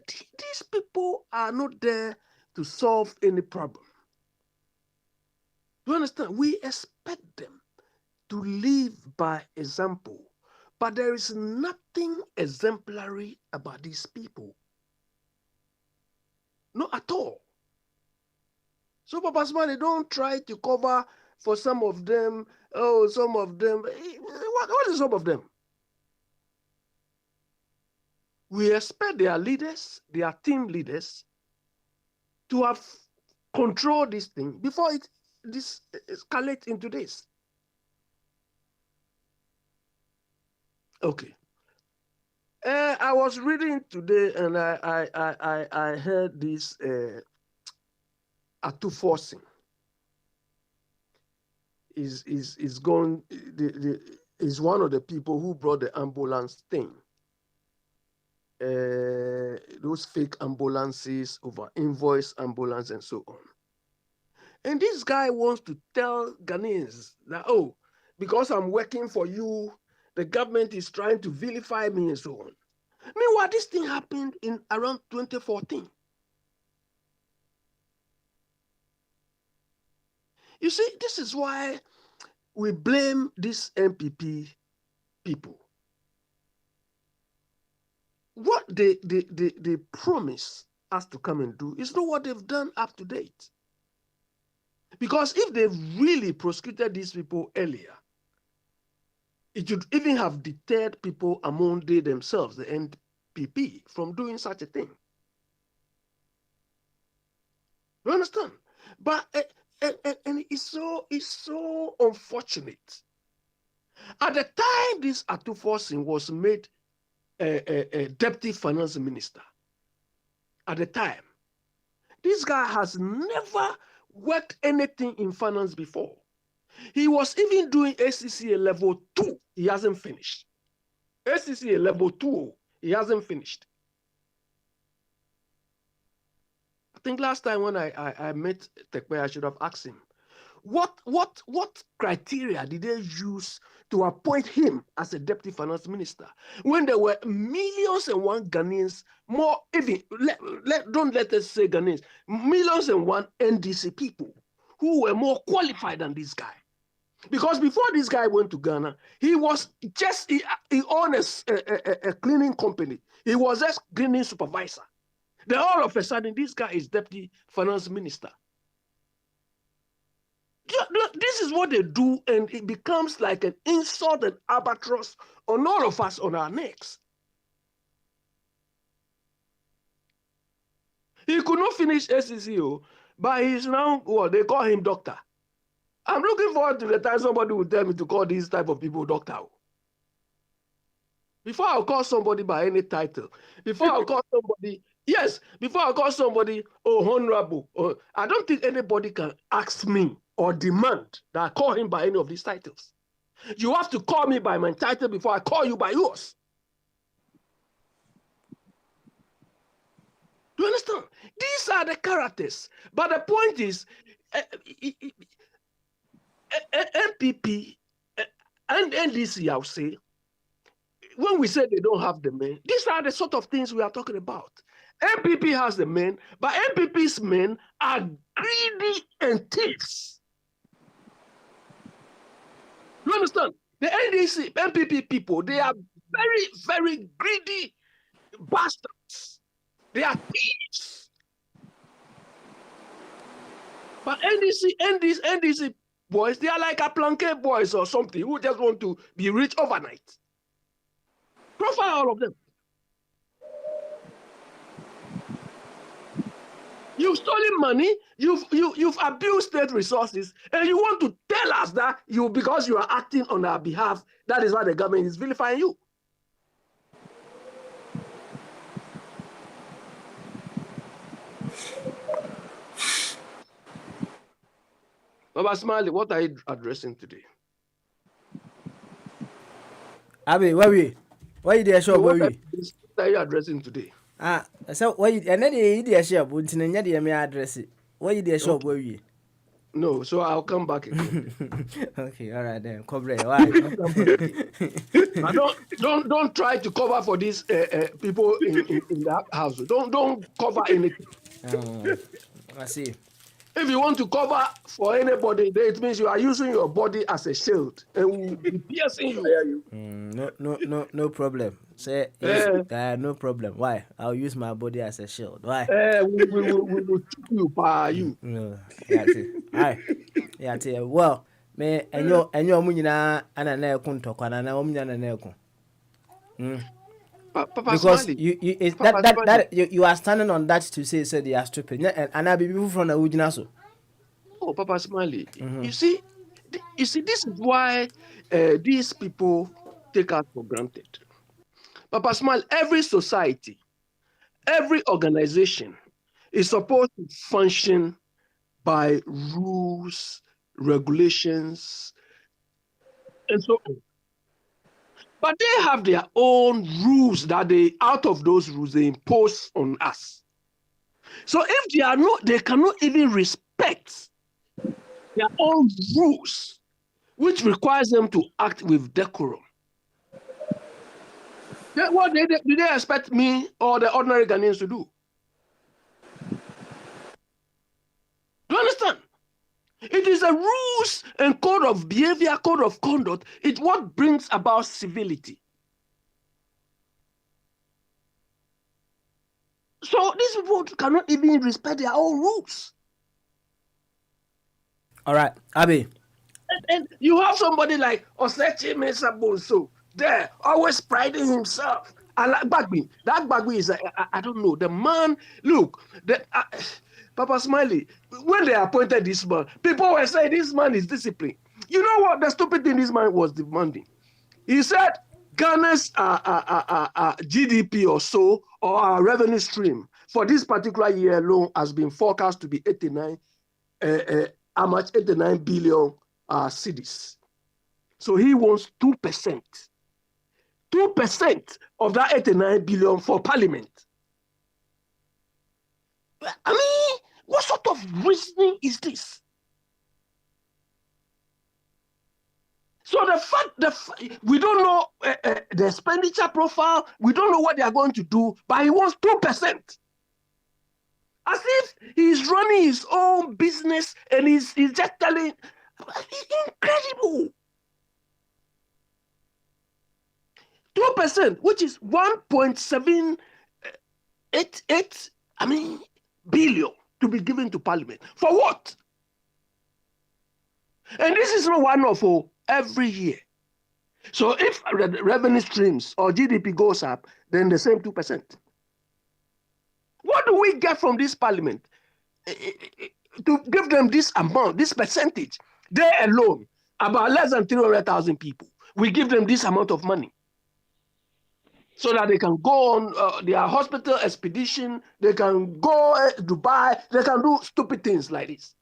These people are not there to solve any problem. You understand? We expect them to live by example, but there is nothing exemplary about these people. Not at all. So, Papa Smiley, don't try to cover for some of them. Oh, some of them. What is some of them? We expect their leaders, their team leaders, to have controlled this thing before this escalates into this. Okay. I was reading today, and I heard this Atu forcing is going. Is one of the people who brought the ambulance thing. Those fake ambulances over invoice ambulance and so on. And this guy wants to tell Ghanaians that, oh, because I'm working for you, the government is trying to vilify me and so on. Meanwhile, this thing happened in around 2014. You see, this is why we blame these MPP people. What they promise us to come and do is not what they've done up to date. Because if they really prosecuted these people earlier, it would even have deterred people among they themselves, the NPP, from doing such a thing. You understand? But and it's so unfortunate. At the time this Atu Forcing was made a deputy finance minister, at the time, this guy has never worked anything in finance before. He was even doing ACCA level 2. He hasn't finished. ACCA level 2, he hasn't finished. I think last time when I met Tekpe, I should have asked him, what criteria did they use to appoint him as a deputy finance minister when there were millions and one Ghanaians, more even, don't let us say Ghanaians, millions and one NDC people who were more qualified than this guy? Because before this guy went to Ghana, he was just, he owned a cleaning company. He was just cleaning supervisor. Then all of a sudden, this guy is deputy finance minister. This is what they do, and it becomes like an insult and albatross on all of us on our necks. He could not finish SCCO, but he's now, well, they call him doctor. I'm looking forward to the time somebody will tell me to call these type of people doctor. Before I'll call somebody by any title, before I'll call somebody, yes, before I call somebody, oh, honorable, I don't think anybody can ask me or demand that I call him by any of these titles. You have to call me by my title before I call you by yours. Do you understand? These are the characters. But the point is, MPP and NDC, I'll say, when we say they don't have the men, these are the sort of things we are talking about. MPP has the men, but MPP's men are greedy and thieves. You understand? The NDC, MPP people, they are very, very greedy bastards. They are thieves. But NDC boys, they are like a planquet boys or something who just want to be rich overnight. Profile all of them. You've stolen money, you've abused state resources, and you want to tell us that because you are acting on our behalf, that is why the government is vilifying you. Baba Smiley, what are you addressing today? Abi, why you there shop What are you addressing today? So why you and then you there shop until you me address it. Why you there shop where we? No, so I'll come back again. Okay, all right then. Cover it. Why? Now don't try to cover for these people in that house. Don't cover anything. I see. If you want to cover for anybody, it means you are using your body as a shield and will be piercing you. No problem. Say no problem. Why? I'll use my body as a shield. Why? We will choke you by you. No. Yeah, see. Alright. Yeah, see. Well, me enyo mu nyina ana na ekun tokwana na omu nyina na ekun. Papa Because Smiley. you are standing on that to say they are stupid. And I be people from the Ujina so. Oh, Papa Smiley. You see, this is why these people take us for granted. Papa Smiley, every society, every organization is supposed to function by rules, regulations, and so on. But they have their own rules that out of those rules, they impose on us. So if they cannot even respect their own rules, which requires them to act with decorum. What do they expect me or the ordinary Ghanaians to do? Do you understand? It is a rules and code of behavior, code of conduct. It's what brings about civility. So these people cannot even respect their own rules. All right, Abi. And you have somebody like Osechi Mensah Bonso there, always priding himself. I like Bagby. That Bagby is, I don't know. The man, look, Papa Smiley, when they appointed this man, people were saying this man is disciplined. You know what? The stupid thing this man was demanding. He said Ghana's GDP or so, or our revenue stream for this particular year alone has been forecast to be 89 billion cedis. So he wants 2%. 2% of that 89 billion for parliament. I mean, what sort of reasoning is this? So the fact we don't know the expenditure profile, we don't know what they are going to do, but he wants 2%. As if he's running his own business and he's just telling, incredible. 2%, which is 1.788, billion to be given to Parliament. For what? And this is not one-off every year. So if revenue streams or GDP goes up, then the same 2%. What do we get from this Parliament to give them this amount, this percentage? They alone, about less than 300,000 people, we give them this amount of money so that they can go on their hospital expedition, they can go to Dubai, they can do stupid things like this.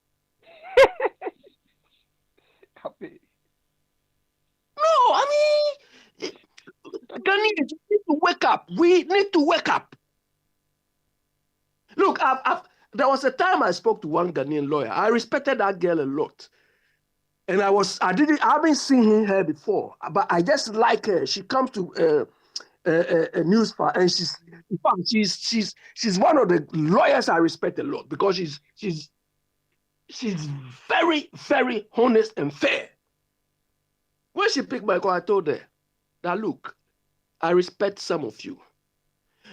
No, Ghanaians need to wake up. We need to wake up. Look, there was a time I spoke to one Ghanaian lawyer. I respected that girl a lot. And I haven't seen her before, but I just like her. She comes to a news file, and she's one of the lawyers I respect a lot because she's very, very honest and fair. When she picked my call, I told her that, look, I respect some of you,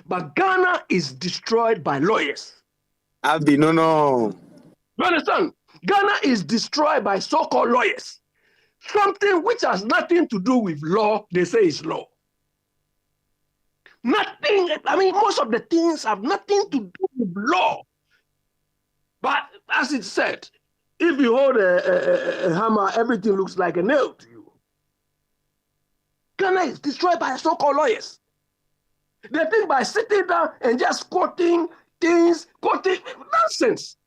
but Ghana is destroyed by lawyers. Abi, no. You understand? Ghana is destroyed by so-called lawyers. Something which has nothing to do with law, they say is law. Nothing, most of the things have nothing to do with law. But as it said, if you hold a hammer, everything looks like a nail to you. Ghana is destroyed by so-called lawyers. They think by sitting down and just quoting things, quoting nonsense.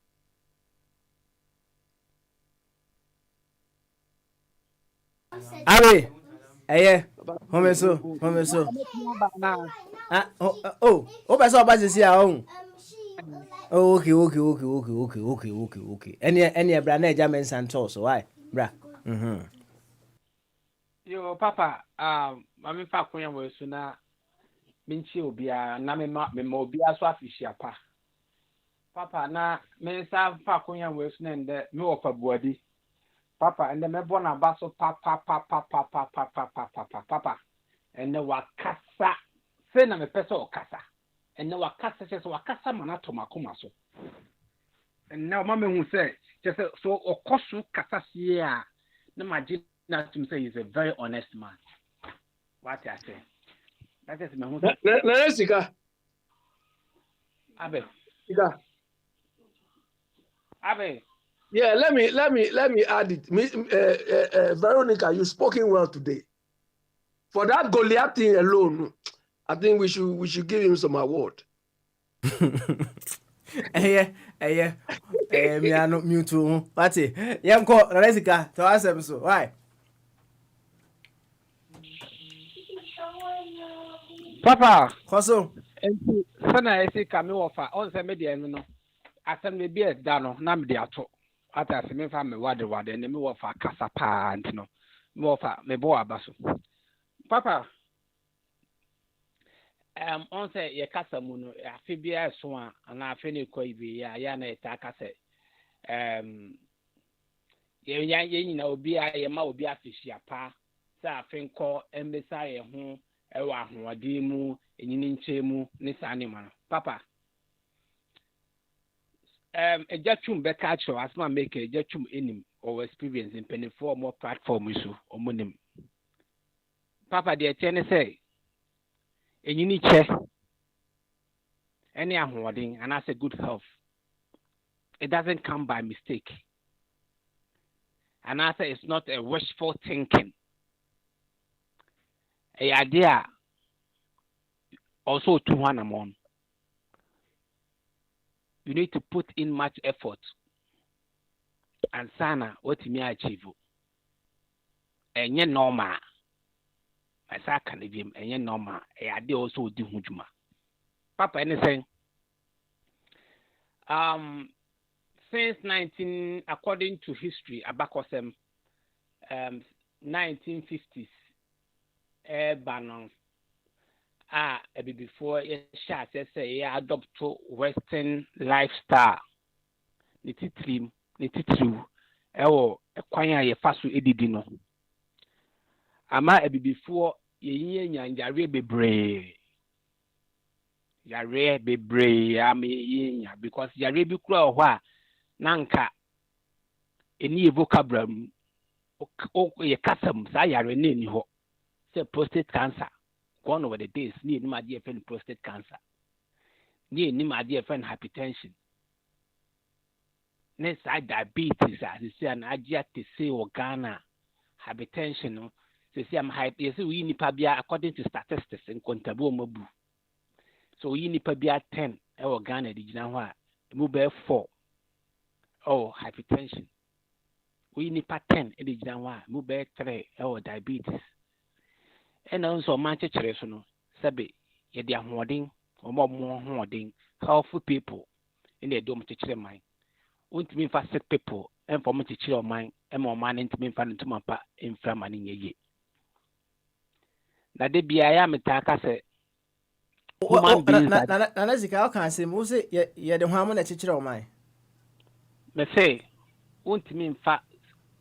Abi, home so. Oh, person about this here. Okay. Any brand German Santos, why? Bra. Yo, Papa, mami fa konya we so na minchi obia na me obia so afishia pa. Papa na me sa fa konya we so na nde me wo fa buadi. Papa ende me bona ba so papa. Ende wakasa. Se na me pesa okasa. Ende wakasa se wakasa mana to makoma so. Ende o mama hu se so okoso kasa sie a na maji na to say he's a very honest man. What I say. That is me hu. Na sika. Abe. Sika. Abe. Yeah, let me add it. Veronica, you spoken well today. For that Goliath thing alone, I think we should give him some award. Me are not mute too. What's it? Yanko, Resika, to ask them so. Why? Papa, Koso. sana esi kami wofa on se me de no. Asem me bi da no na me de ato. Ata se me fa me wade ne me wofa kasa pa ntino. Me wofa me bo abaso. Papa, on say ye kasa mu no afi bia so a na afi ne koi bi ya na eta kasa ye nyina obi a ye ma obi afihia pa sa afi nko embesa ye ho ewa ahoɔden mu enyini nkyɛ mu ne saa ne ma papa ejatwum bɛka kyerɛ asma make ejatwum enim or experience in penifo more platform so omonim papa de ɛkyɛ ne sɛ enyini kyɛ any ahoɔden and as a good health it doesn't come by mistake and as it's not a wishful thinking a idea also to one among you need to put in much effort and sana what me achieve enye normal asa kan biem enye normal a idea also di hujuma papa anything since 19 according to history abakosem 1950s banon before shot say adopt to western lifestyle ni titrim ewo ekwan a ye faso edidi no ama before ye nyanjare bebre ama ye because yare bi kura ho a nanka eni vocabulary o ye kasam sa yare ne ni ho say prostate cancer gone over the days ni ma dey friend prostate cancer ni ma dey friend hypertension ne sa diabetes as say an agia te say organa hypertension no say am hyper say we nipa bia according to statistics in kontabo mabu so we nipa bia 10 e organa di gina ho a mu be 4 hypertension we nipa 10 e di gina ho a mu be 3 diabetes and also manchester so no sabe ye dia hoden omo hoden helpful people in the dom chechere man untimi fa sick people and for me chechere man e mo man ntimi fa ntuma pa infra man nyeye na de bia ya metaka se na zika kan se mo se ye de hwamu na chechere man me say untimi fa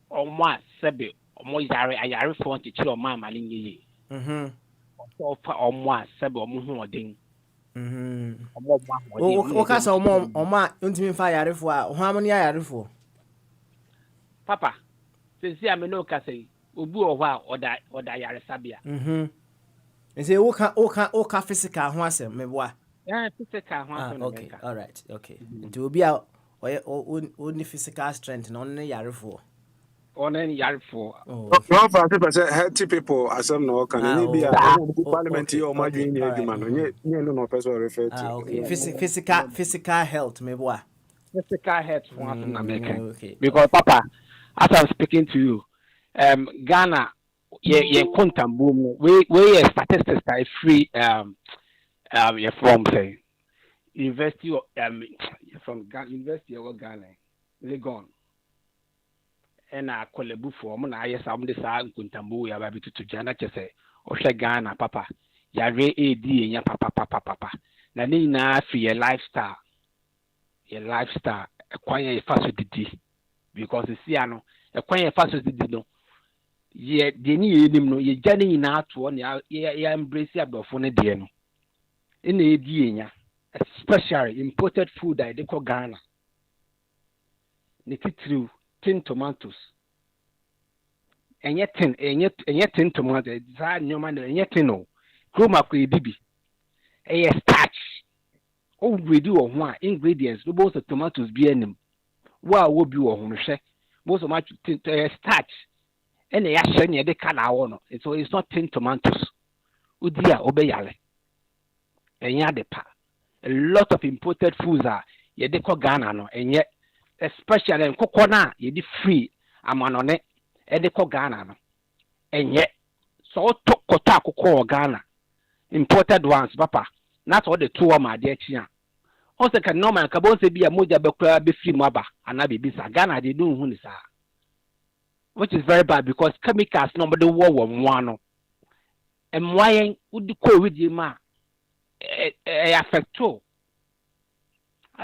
omo sabe omo yare fo chechere man man nyeye so fa omo sabe omo hoden o ka sa omo ntimi fa yarefo a hwamu ne yarefo papa sisi a me no ka say obi o ho a oda yare sabia nse o ka physical ho asem meboa physical ho asem okay all right okay nti obi a o ni physical strength na on ne yarefo on any yard for no for healthy people asem no can any be parliament here o madwin ni adwuma no nye no person refer to okay physical health meboa physical health for asem na make because papa as I'm speaking to you Ghana ye kontambo we statistics are free you from say university of from University of Ghana, Legon. And I call a book for Mona. Yes, I'm the San Kuntambu, ya baby to Jana Chese, or Ghana, Papa. Ya re AD, ya papa. Nani na for your lifestyle. Your lifestyle, acquire a fast didi. Because you see, I know, acquire a fast didi. No, ye, the new no, ye journey in out one, ya embrace your phone again. In the AD, especially imported food that they call Ghana. Niti through tin tomatoes. And yet tin tomatoes. That no man and yet no. Chroma bibi. A starch. Oh, we do of one ingredients. No both the tomatoes be any. Wow, will be a home share. Most of my starch. And they are shiny the color. So it's not tin tomatoes. Udia obeyale. And yet the pa. A lot of imported foods are yet they call Ghana no. And yet especially in coconut, you did free. I'm on it, and they call Ghana. And yet, so to Kotako Ghana, imported ones, Papa. Not all the two of my dear Chia. Also, can no man cabose be a moja be free maba, and I be bisa Ghana, they do who is which is very bad because chemicals nobody war one. And why would you call with you, ma? Affect too.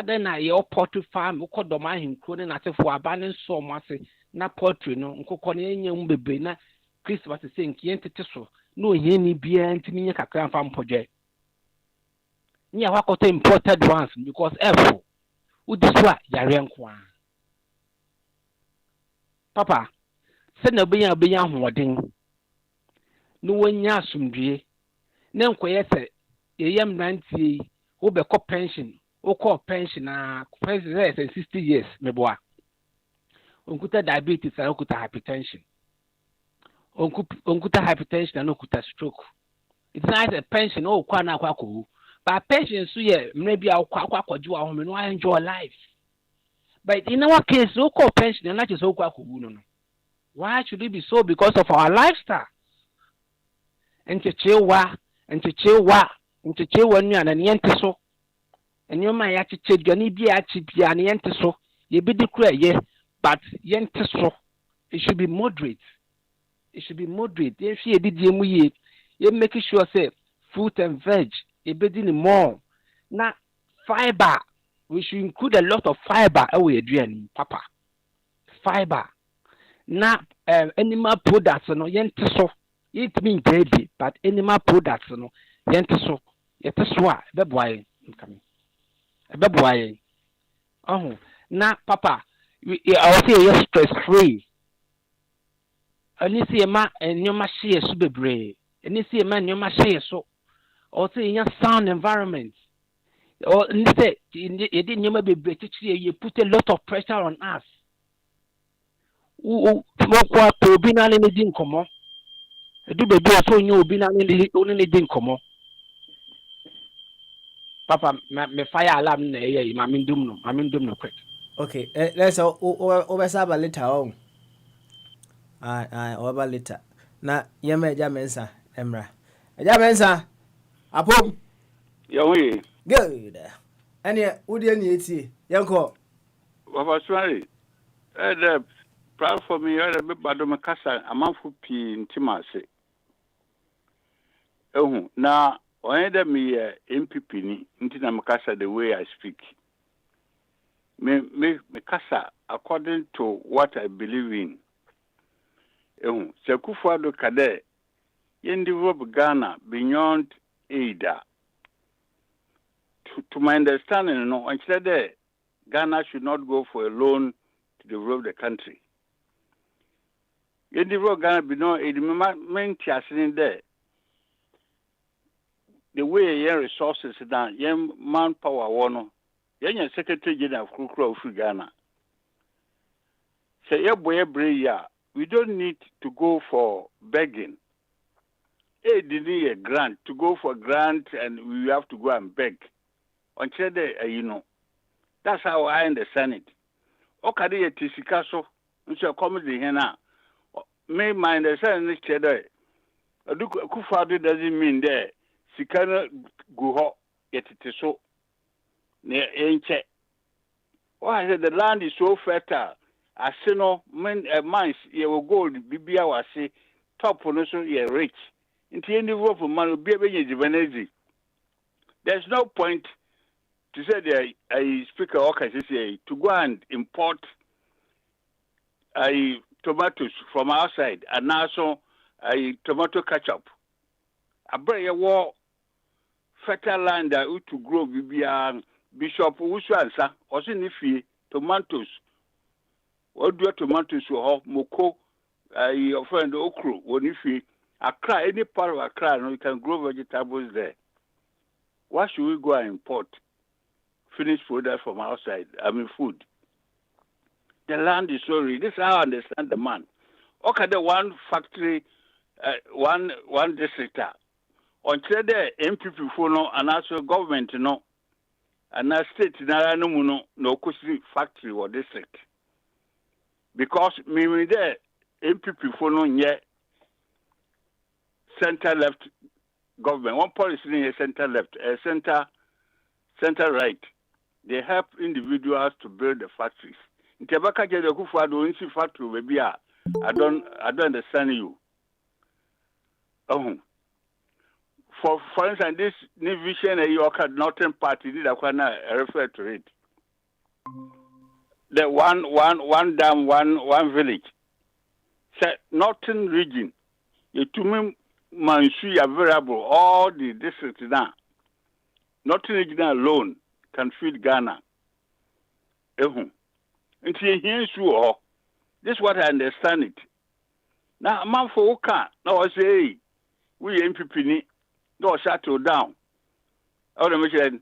Then your poultry farm, who called the man including as if for abandoning so much, not poultry, no, Coconian baby, na Christmas is saying, Kientiso, no, any beer and Timmy Cacan farm project. Near what imported ones because F. Would this what Yarian Kwan? Papa, send a beyond wedding. No one yasum dear. Then quiet, a young 90 who be pension. O call pension president 60 years, me boy. Unkuta diabetes and unkuta hypertension. Unkuta hypertension and unkuta stroke. It's nice a pension, oh, kwana kwaku. But pension, so yeah, maybe I'll kwakwa do home and I enjoy life. But in our case, so called pension and not just so kwaku. Why should it be so? Because of our lifestyle. And to chill wa, and to chill one and yente so. And you might actually Johnny be actually and yentiso, ye be declare, ye, but yentiso, it should be moderate. It should be moderate. If you did ye, you make sure say fruit and veg, a bit more. Now, fiber, we should include a lot of fiber away, Adrian, Papa. Fiber. Now, animal products, no yentiso, it means deadly, but animal products, no yentiso, yet a swat, the boy coming. Babuay. Oh, now, Papa, I say you're stress free. And you see a man and your machine super brave. And you see a man, your machine so. Or say in your sound environment. Or you say, you didn't maybe you put a lot of pressure on us. Who smoke to be not anything come on. Do baby, so you be not anything come on. Papa, me fire alarm na ye, mamin dum no quick. Okay, let's over saba later on. Over later. Na yeme jamensa emra. Jamensa. Apom. Yawi. Good. Any udi any eti. Yanko. Papa Swari. The proud for me a bit bad on Makasa, a month for P in Timase. Oh, now. Whenever me MPP ni into na Makasa the way I speak. Me Makasa according to what I believe in. Sekufado kade yen develop Ghana beyond Ada. To my understanding, no, instead Ghana should not go for a loan to develop the country. Yen develop Ghana beyond Ada. Main tiasini there. The way your resources down, young manpower one, young Secretary General of Kukro of Ghana. Say, we don't need to go for begging. They need a grant to go for grant, and we have to go and beg. Until you know, that's how I understand it. Okay, it is Picasso, which are comedy here now. May my understanding is that Kufadu doesn't mean there. Sikana guho yet so near enche Why I said the land is so fertile. I say no, mines, you gold, Bibia was say, top on so you're rich. Into any rope of man will be a there's no point to say a speaker okay to go and import tomatoes from outside and also a tomato ketchup. I bring a war fertile land that to grow Bibia Bishop Uswansa or if tomatoes. What do tomatoes or moko your friend okro when if Accra, any part of Accra, you can grow vegetables there. Why should we go and import finished product from outside? I mean, food. The land is so rich. This is how I understand the man. Okay, the one factory, one district. Until the MPP for no, and also government no, and now state no factory or district. Because me there MPP for no yet center left government. One policy is center left, center right. They help individuals to build the factories. In Tabaka Kufa do factory maybe I don't understand you. For instance, this new vision a York Northern Party did I refer to it. The one dam, one village. Northern region. You to me Mansu available all the districts now. Northern region alone can feed Ghana. This is what I understand it. Now, man for Oka, now I say, we MPP no settle down. I mention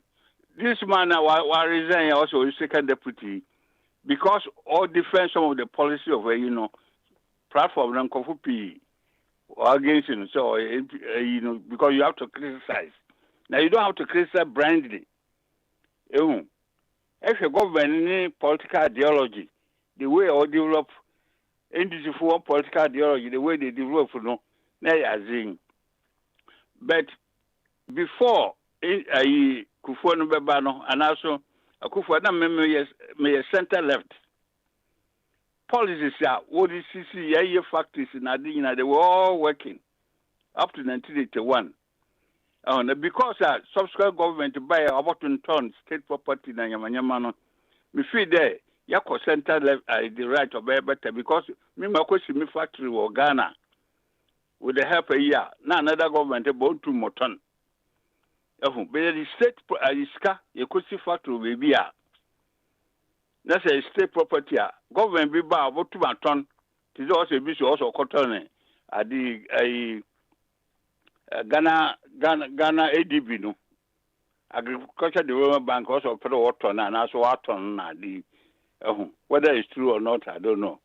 this man now resign also is second deputy because all defend some of the policy of platform and Kofupi or against him. So because you have to criticize. Now you don't have to criticize blindly. If you government any political ideology, the way or develop NDC for political ideology, the way they develop, but before Kufuor Bebano and also Kufuor may center left policies are what is CC factories in Adina, they were all working up to 1981. Because subsequent government buy about 10 tons state property in Yamanyamano, me feel there, Yako center left the right of better because me question me factory or Ghana with the help a year. Now another government about 2 more ton. But the state iska you could see factory baby. That's a state property. Government be buy about 2 ton. It is also a bit also cotton at the Ghana ADB no Agriculture Development Bank also put a water and also water the whether it's true or not I don't know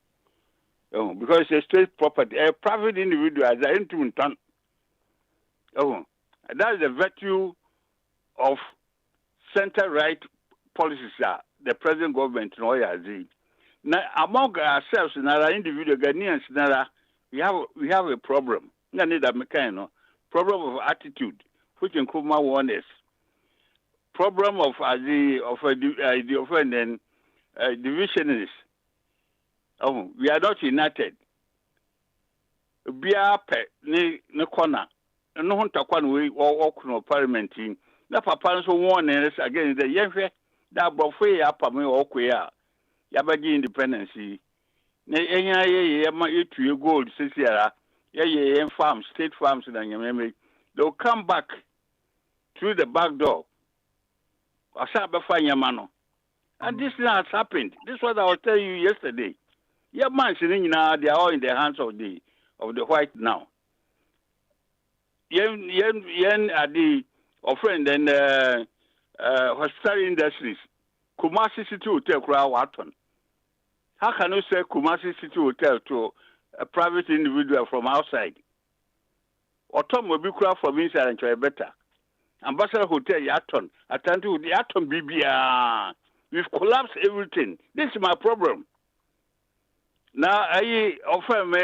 because it's a state property a private individual as an intimate that's the virtue of center right policies the present government in Oyazi. Now among ourselves and our individual Ghanaians we have a problem. No need that mechanical problem of attitude, which includes my oneness. Problem of the offending divisionists. We are not united. Be a pet ne corner. No one to one way or walk no parliament team. The papa so warnings against the young that buffet up a me or queer. Yabaji independency. Nay, you gold, Cecilia. Farms, state farms in Yamame. They'll come back through the back door. And this has happened. This is what I was telling you yesterday. Your man sitting now, they are all in the hands of the white now. Yen are the friend and hospital industries. Kumasi City Hotel, Watton. How can you say Kumasi City Hotel to a private individual from outside? Or Tom will be crowd from inside and try better. Ambassador Hotel Yaton, attend to the Yaton BBR. We've collapsed everything. This is my problem. Now I offer me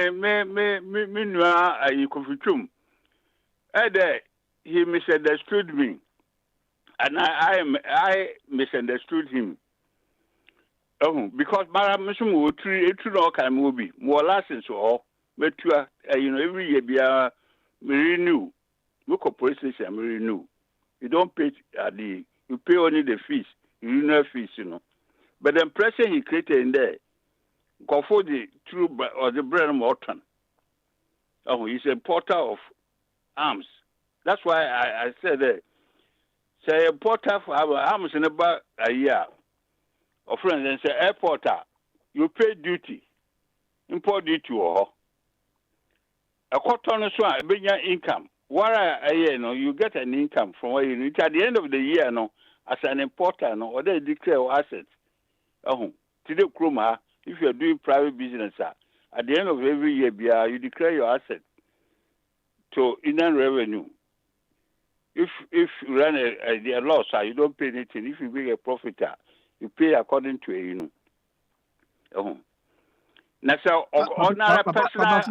I confused. He misunderstood me, and I misunderstood him. Oh, because my mission will treat no kind movie more license or metua every year be a renew. Look at police station renew. You don't pay you pay only the fees, renewal fees, But the impression he created in there, go for the true or the Brian Morton. Oh, he's a porter of arms. That's why I said that. Say a porter for arms in about a year. Or friends and say airporter, you pay duty, import duty or a quarter on a big income. What a year, you get an income from what you need at the end of the year, as an importer, or they declare assets. Oh, today, Kruma, if you're doing private business, at the end of every year, you declare your asset to inland revenue. If you run a loss, you don't pay anything. If you make a profit, you pay according to Oh. Now, so ordinary personal arms.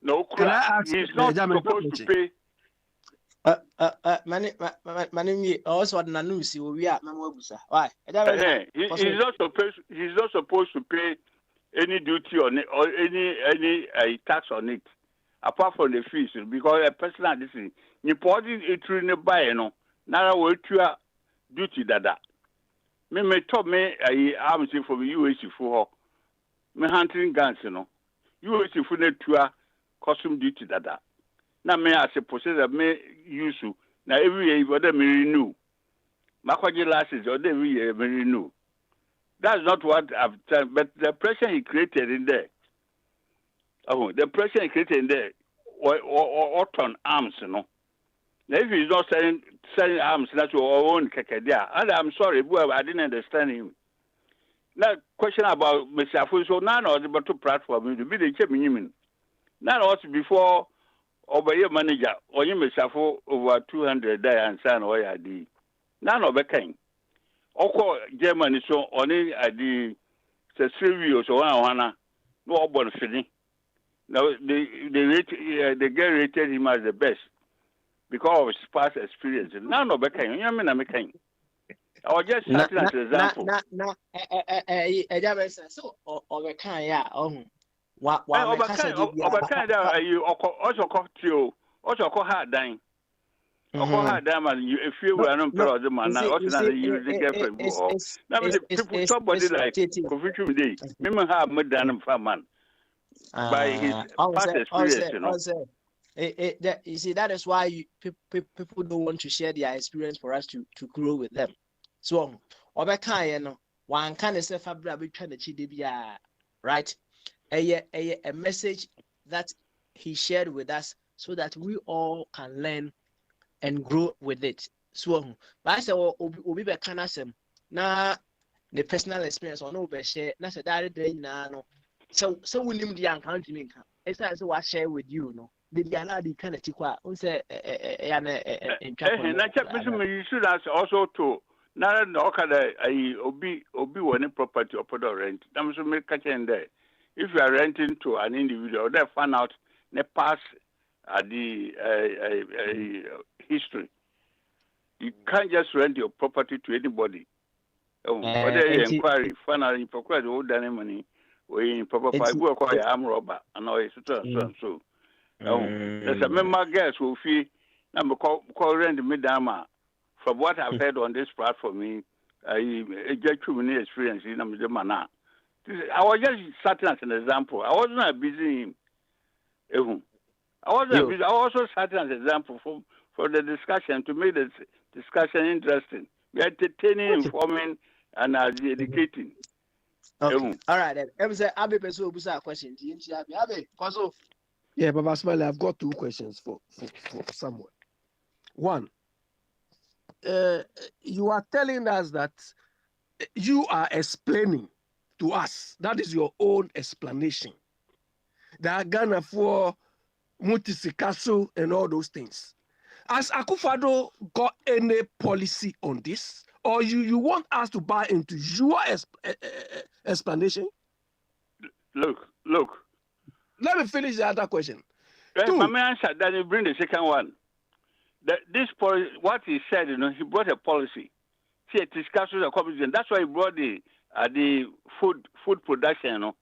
No, he's not supposed to pay. Mani also na nusi we are mamubusa. Why? He's not supposed to pay any duty on it or any tax on it, apart from the fees, because a personal decision. You put it through the buy, now we duty that. Me told me arms from UAC for me hunting guns, UAC for the tour custom duty that. Now me as a processor me use to now every year whether me renew. My license or every year me renew. That's not what I've done, but the pressure he created in there. Oh, the pressure he created in there or turn arms, Now if he's not selling arms, that's your own kekadia. And I'm sorry, boy, I didn't understand him. Now question about Mr. Afonso, none of the battle platform to be the chairman. None also before over your manager or you may suffer over 200 die and sign or ID. None of the kind. Oko Germany so only ID Cecilio so one no born feeling. Now they get rated him as the best because of his past experience. None of the kind. You mean I'm kind. I was just citing as an example. So over kind, yeah. Also hard dying. Hard diamond, if you were an emperor, the man, also use the girlfriend. Now, people, somebody like Confucius Day, women have more than a farmer by his past experience, You see, that is why people don't want to share their experience for us to grow with them. So, one kind of self-fabric trying to cheat, right? A message that he shared with us so that we all can learn and grow with it. So, but I say, obi be kanasem na the personal experience or no be share. Na say that day na no. So we need the account me. It's as what share with you, no. The allow the kind of tikwa. We say you should also to na no kada obi one property or rent. That must make catch in there. If you are renting to an individual, they find out the past the history. You can't just rent your property to anybody. Whether you inquiry, find out if you acquire the old money, or in proper five, go acquire arm robber, and all so and so. There's a member girls who feel number call rent me dama. From what I've heard on this platform, I get too many experience in the manner. I was just starting as an example. I wasn't abusing him. I also started as an example for the discussion to make the discussion interesting. We are entertaining, informing, and educating. Okay. All right then. I'll be pursuing a question. Yeah, Baba Smiley, I've got two questions for Samuel. One, you are telling us that you are explaining to us, that is your own explanation, that Ghana for Mutisikaso and all those things. Has Akufo-Addo got any policy on this? Or you want us to buy into your explanation? Look. Let me finish the other question. Let me answer, then you bring the second one. This policy, what he said, he brought a policy. See, a discussion of commission. That's why he brought the the food production, no.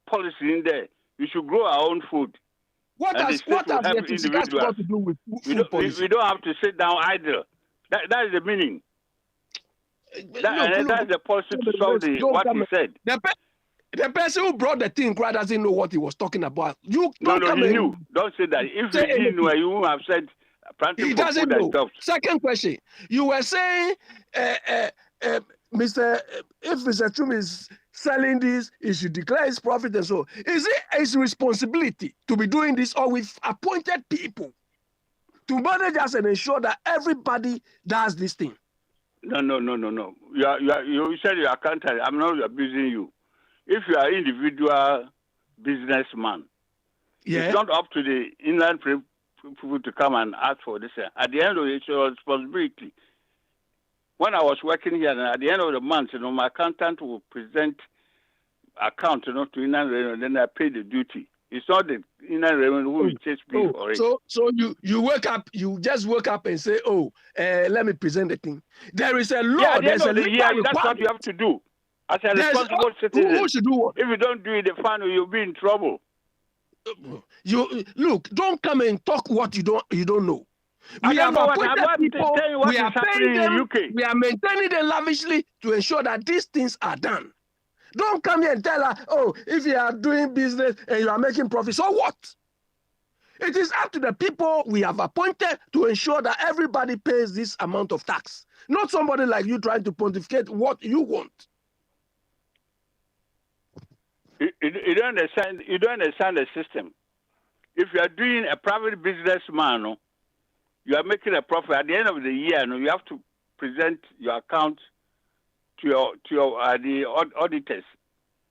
Policy in there. We should grow our own food. What has the physical got to do with food policy? We don't have to sit down idle. That is the meaning. That's the policy to solve what he said. The person who brought the thing doesn't know what he was talking about. He knew. Don't say that. If he didn't know, you would have said he doesn't know. Second question. You were saying, Mr. If Mr. Chum is selling this, he should declare his profit and so. Is it his responsibility to be doing this, or with appointed people to manage us and ensure that everybody does this thing? No. You said your accountant. I'm not abusing you. If you are an individual businessman, it's not up to the inland people to come and ask for this. At the end of it, it's your responsibility. When I was working here, at the end of the month, my accountant will present account, to inland revenue, then I pay the duty. It's not the inland revenue who will chase me for it. So you wake up, you just wake up and say, let me present the thing. There is a law. Yeah, at the end of the year, that's what you have to do. As a responsible citizen, who should do what? If you don't do it, the fine, you'll be in trouble. You look. Don't come and talk what you don't know. We have appointed people. We are paying them. We are maintaining them lavishly to ensure that these things are done. Don't come here and tell us, if you are doing business and you are making profit, so what? It is up to the people we have appointed to ensure that everybody pays this amount of tax. Not somebody like you trying to pontificate what you want. You don't understand. You don't understand the system. If you are doing a private businessman, you are making a profit. At the end of the year, you have to present your account to the auditors.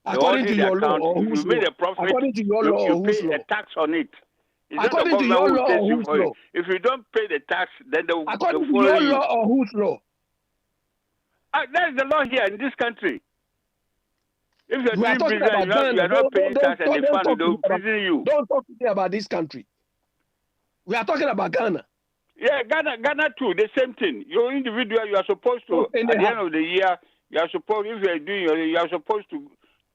According to your law, if you made a profit, according to your law, you pay a tax on it. It's according to your law, or whose law? If you don't pay the tax, then they will according to your law or whose law? That's the law here in this country. If you're doing business, you are not paying tax and the fund will prison you. Don't talk to me about this country. We are talking about Ghana. Yeah, Ghana too, the same thing. You're individual, you are supposed to, at the end of the year, you are supposed, if you are doing you are supposed to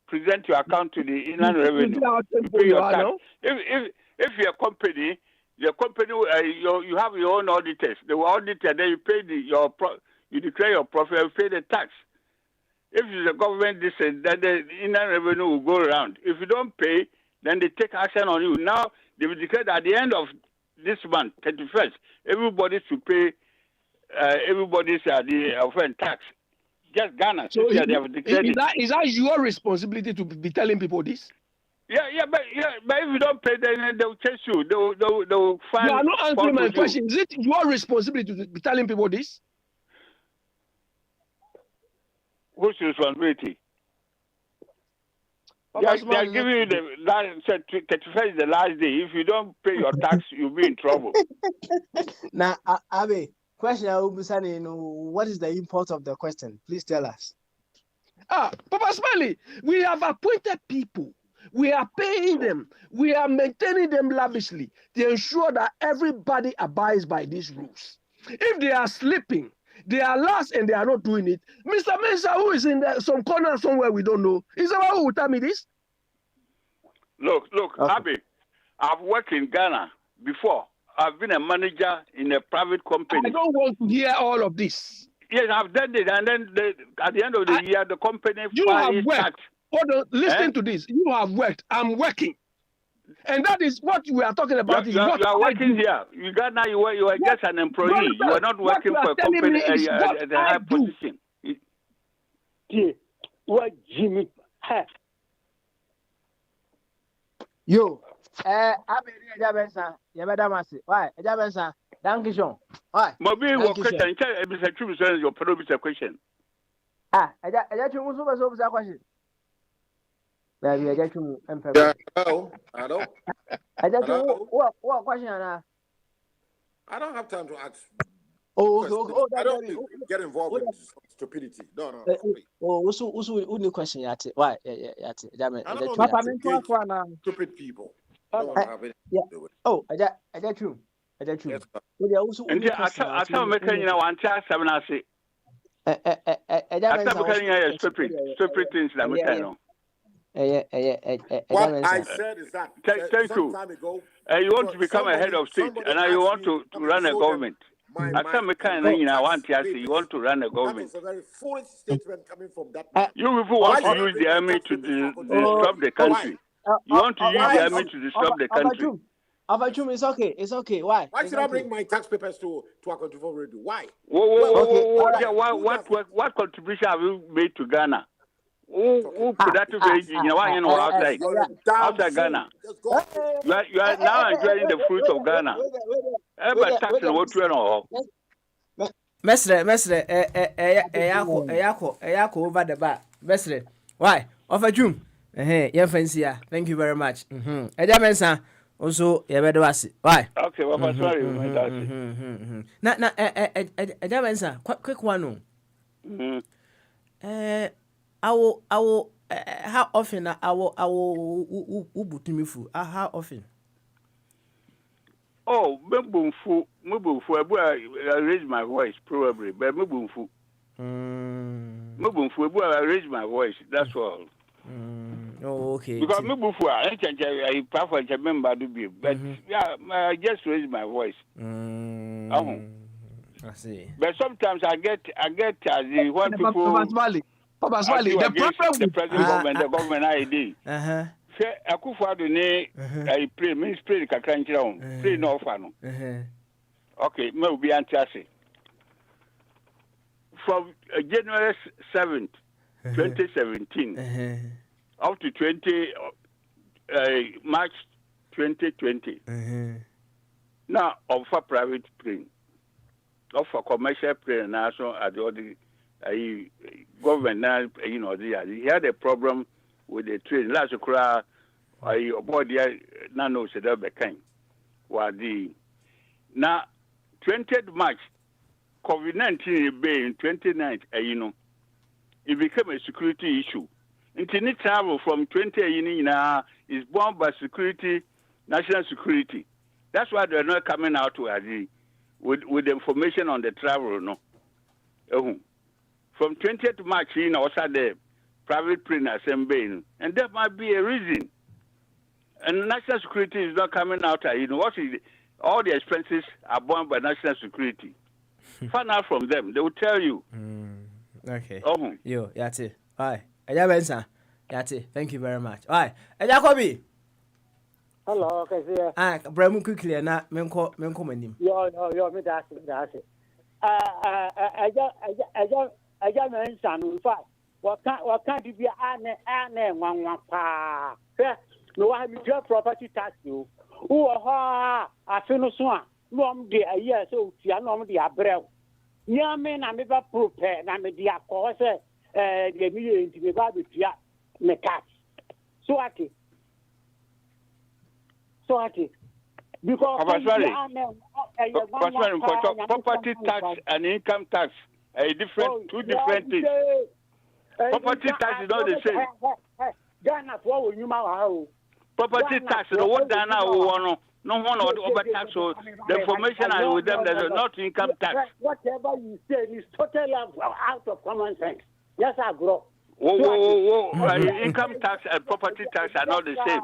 present your account to the inland revenue. You pay your tax. If you're a company, you have your own auditors. They will audit and then you pay you declare your profit and pay the tax. If it's a government decision, then the inland revenue will go around. If you don't pay, then they take action on you. Now, they will declare that at the end of this month, 31st, everybody should pay everybody's tax. Just Ghana. So they have declared is that your responsibility to be telling people this? Yeah, but if you don't pay, then they'll chase you. They'll find. You are not answering my question. Is it your responsibility to be telling people this? Whose responsibility? They are giving you the last 31st is the last day. If you don't pay your tax, you'll be in trouble. Now, Abe, question what is the import of the question? Please tell us. Papa Smiley, we have appointed people. We are paying them. We are maintaining them lavishly to ensure that everybody abides by these rules. If they are sleeping, they are last and they are not doing it. Mr. Mensah, who is in some corner somewhere we don't know, is the one who will tell me this? Look, okay. Abi, I've worked in Ghana before. I've been a manager in a private company. I don't want to hear all of this. Yes, I've done it. And then at the end of the year, the company... You have worked. Hold on, listen to this. You have worked. I'm working. And that is what we are talking about. You are working here. You got now. You are just an employee. You are not working for a company at a high position. What Jimmy? Yo, why? Thank you. Why? Maybe your question. Mr. True says your question. I just question. Baby, I get you. I don't. What question? I don't have time to ask. I don't get involved in stupidity. No. Who question yet? Why? Stupid people. I get you. stupid things that we can. What I said is that Thank some you. time ago, You want to become a head of state, and now you want to run a government. I can't make kind of I want to you want to run a government. That was a very foolish statement coming from that man. You people want to use the army to disrupt the country. You want to use the army to disrupt the country. It's okay. It's okay. Why? Why should I bring my tax papers to a country for radio? Why? What contribution have you made to Ghana? Who productive age in outside Ghana? You are now enjoying the fruits of Ghana. But tax what you know. Mestre, Eyako over the bar. Mestre, why? Offer June. Yeah, fancy. Thank you very much. Eja also, you better was why? Okay, well, sorry. Eja quick one. I will how often I will ubutimifu. How often? Oh, Mubumfu, I raise my voice probably, but Mubumfu. Mubumfu, I raise my voice, that's all. Oh, okay. Because Mubumfu, I prefer to remember to be, but yeah, I just raise my voice. I see. But sometimes I get the one people. Papa Swally, the problem the present government, the government ID. Akufo-Addo ne I pray means pray kakra nkyira on. Pray no offer no. Okay, me will be anti-ase. From January 7th, 2017 up to March 2020. Now offer private plane. Offer commercial plane national at the government now, he had a problem with the train. Last year, about the nano said that became what the now 20th March COVID-19 in 29th, it became a security issue. Internet travel from 20 is born by security, national security. That's why they're not coming out with information on the travel, no. From 20th March, also the private plane assembly, and that might be a reason. And national security is not coming out. All the expenses are borne by national security. Find out from them; they will tell you. Okay. Yo, yati. Hi, Eja Benson. Yati. Thank you very much. Hi, Eja Kobi. Hello, okay. Bremu quickly na menko manim. Yo, me that's it. Eja Benson, in fact, what can't be one pa? No, I have your property tax you. I feel so. No, dear, yes, so you know the abrel. Young men, I'm never prepared. I'm a dear cause, the million to be bad with me cat. So at it. Because property tax and income tax are different, two different things. Property tax is not the same. Property tax, the what Dana no one or over tax, so the information I with them, there's not income tax. Whatever you say is totally out of common sense. Yes, I grow. Income tax and property tax are not the same.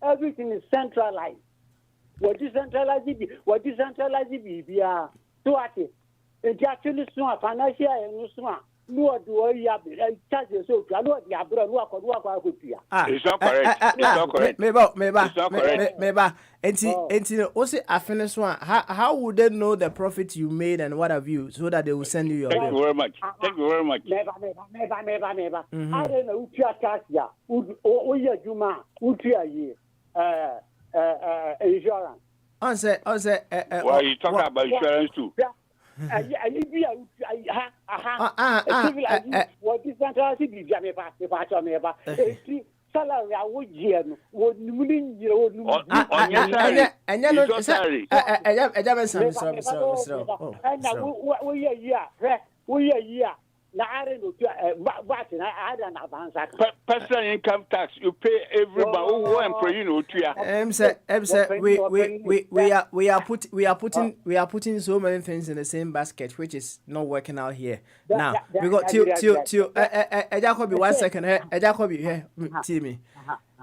Everything is centralized. What decentralized? So it actually so financial and so no do you have charges so no the abroad no it's not correct. It's not correct. Maybe. And also finish one. How would they know the profit you made and what have you so that they will send you your bill? Thank you very much. Never. I don't know who tax ya. Who you juma? Who you insurance. Well, you talk about insurance too. What is salary I would year would Personal income tax, you pay everybody who employee no we are putting so many things in the same basket, which is not working out here. Now we got till Jacobi 1 second. Jacobi here, Timmy.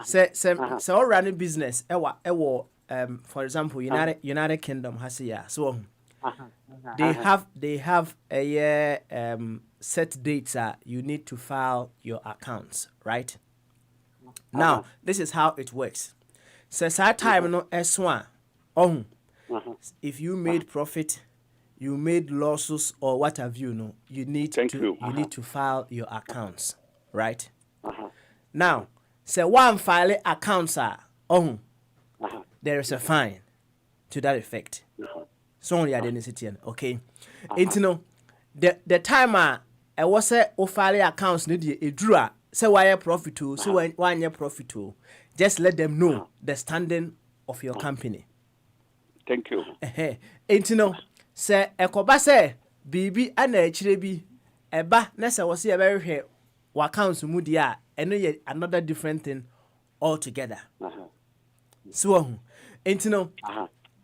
So running business. For example, United Kingdom has here. So they have a year set dates you need to file your accounts, right? Now this is how it works. Says our time no S1 if you made profit, you made losses or what have you, you need to file your accounts, right? Now say one file accounts there is a fine to that effect. So only identity, okay? The timer I was say file accounts need a draw. Say why profit to so why profit to just let them know the standing of your company. Thank you. Say ekoba say bibi ana echire bi eba na say wo say e be hwe accounts mu dia eno ye another different thing altogether. So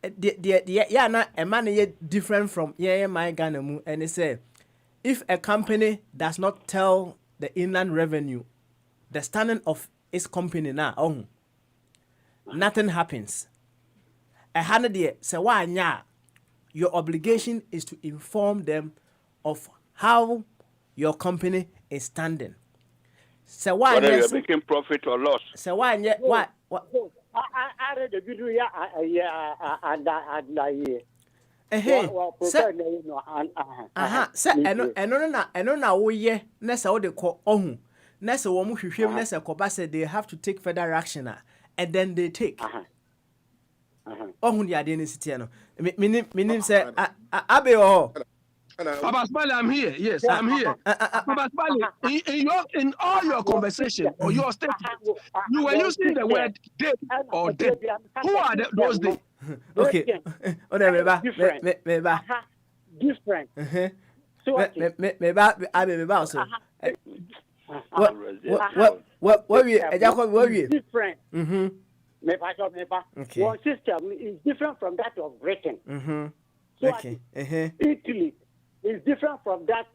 the na a man ye different from my Ghana mu and it say if a company does not tell the inland revenue the standing of its company now nothing happens. A hundred year say why your obligation is to inform them of how your company is standing. So why whether you're making profit or loss. So why what I read the video na wo ye na say wo de ko ohun na say wo mu hwehwem na say koba say they have to take further action and then they take ohun the identity no meaning say abe oh Papa Smiley, I'm here. Yes, I'm here. Papa Smiley, in all your conversation or your statement, you were using the word dead or dead. Who are those days? Okay. Different. So what we different. Okay. One system is different from that of Britain. So okay. Italy is different from that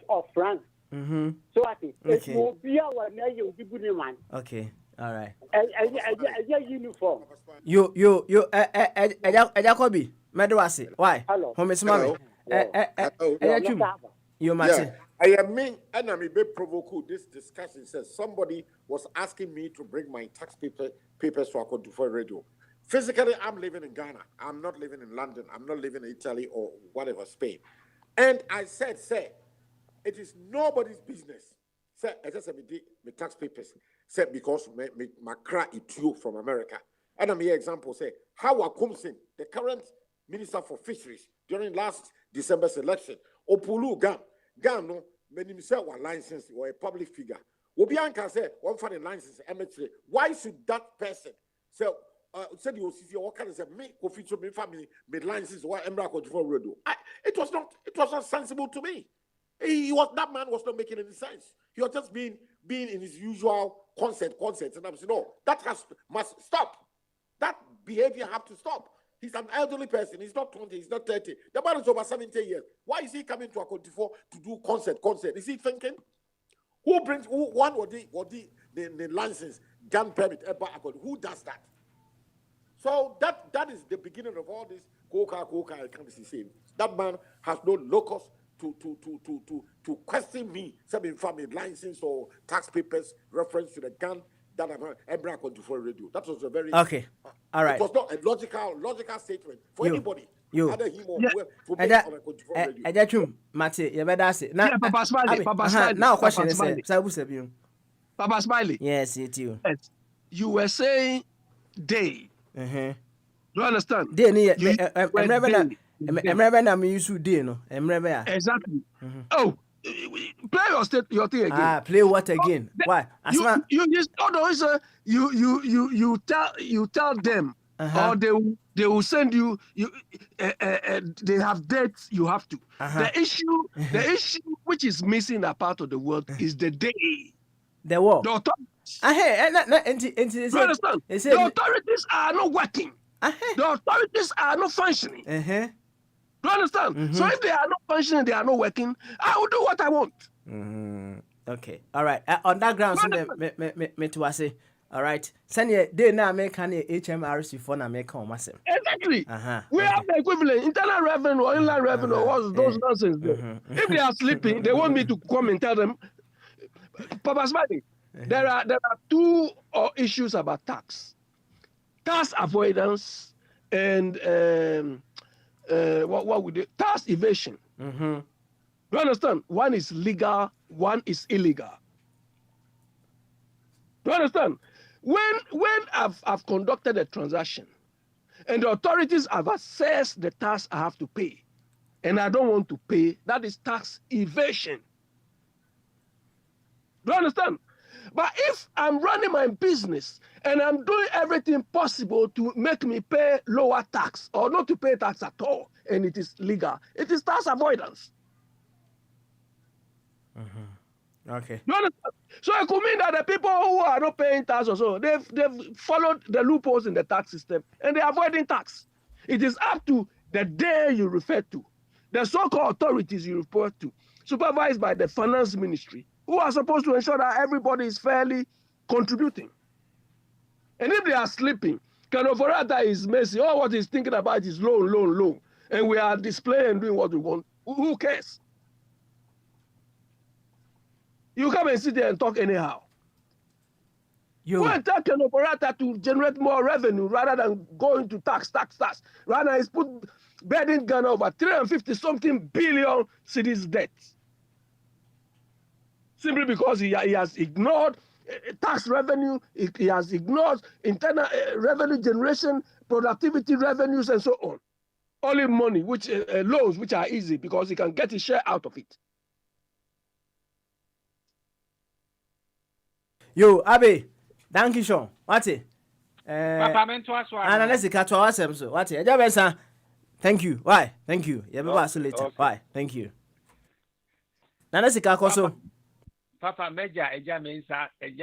of France. So it will be our man. Okay. All right. A uniform. You Jacobi, Medwasi. Why? Hello. Mami. You Martin. I mean, and I may be provoke this discussion. Says somebody was asking me to bring my tax papers to Côte d'Ivoire radio. Physically, I'm living in Ghana. I'm not living in London. I'm not living in Italy or whatever, Spain. And I said, sir, it is nobody's business. Sir, I just said, my tax papers. Sir, because my cry it you from America. And I'm here example, say, how Akumsin, the current Minister for Fisheries, during last December's election, Opulu Gam, no, many himself were licensed or a public figure. Obianka said, one for the license, why should that person say, said you see what kind of say me official me family made licenses or Emra Côte d'Ivoire radio. It was not sensible to me. That man was not making any sense. He was just being in his usual concerts, and I'm saying no, must stop. That behavior have to stop. He's an elderly person. He's not 20. He's not 30. The man is over 70 years. Why is he coming to a Côte d'Ivoire to do concert? Is he thinking? Who the license gun permit? Who does that? So that is the beginning of all this coca I can't see. That man has no locus to question me, some family license or tax papers reference to the gun that I'm Emra Côte d'Ivoire radio. That was a very okay. All right. It was not a logical statement for anybody. Either him or whoever to make on a Côte d'Ivoire radio. Ejachum, Mate, you better say. Now, Papa Smiley. Now question is Papa Smiley. Yes, it you. Yes. You were saying day. Do you understand? Day remember na me use day no. Exactly. Oh, play your thing again. Play what again? Why? You tell them or they will send you they have dates you have to. The issue which is missing that part of the world is the day. The war. The authorities. You understand? The authorities are not working. The authorities are not functioning. Do you understand? So if they are not functioning, they are not working, I will do what I want. Okay. All right. On that ground, me to say. All right. Send they now make an HMRC for na make on myself. Exactly. We have the equivalent internal revenue or inland revenue. What's those nonsense? If they are sleeping, they want me to come and tell them, Papa Smiley, there are two issues about tax avoidance and what would tax evasion. Do you understand? One is legal, one is illegal. Do you understand? When I've conducted a transaction and the authorities have assessed the tax I have to pay and I don't want to pay, that is tax evasion. Do you understand? But if I'm running my business and I'm doing everything possible to make me pay lower tax or not to pay tax at all, and it is legal, it is tax avoidance. Okay. You understand? So it could mean that the people who are not paying tax or so, they've followed the loopholes in the tax system and they're avoiding tax. It is up to the day you refer to, the so-called authorities you refer to, supervised by the finance ministry, who are supposed to ensure that everybody is fairly contributing. And if they are sleeping, Kanoforata is messy. All what he's thinking about is loan. And we are displaying and doing what we want. Who cares? You come and sit there and talk anyhow. Go and tell Kanoforata to generate more revenue rather than going to tax. Rather, he's put burden Ghana over 350-something billion cedis debt. Simply because he has ignored tax revenue, he has ignored internal revenue generation, productivity revenues, and so on. Only money, which loans, which are easy because he can get his share out of it. Yo, Abe, thank you, Sean. What's it? Papa, and let's get to ourselves. What's it? Thank you. Why? Thank you. Yeah, we'll see later. Why? Thank you. Now let's get also. Papa Meja, eja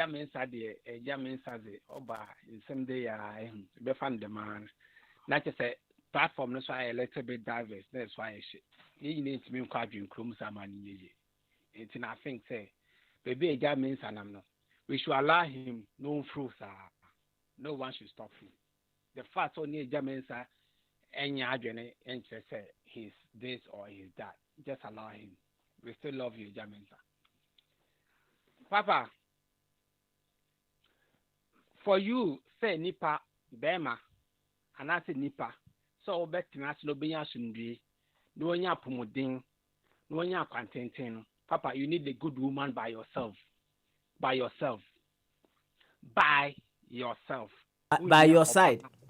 mensa de oba in some day be fan the man. Not just a platform, that's why a little bit diverse. That's why you need to be quite in Crum Samani. It's in I think say, baby eja mensa namno. We should allow him no fruits. No one should stop him. The fact only eja mensa any agony and say he's this or he's that. Just allow him. We still love you, eja mensa. Papa, for you, say nipa, bema, and I say nipa, so bet nas no be yasundri, no nya pumuding, no nya contenting. Papa, you need a good woman by yourself. By your side.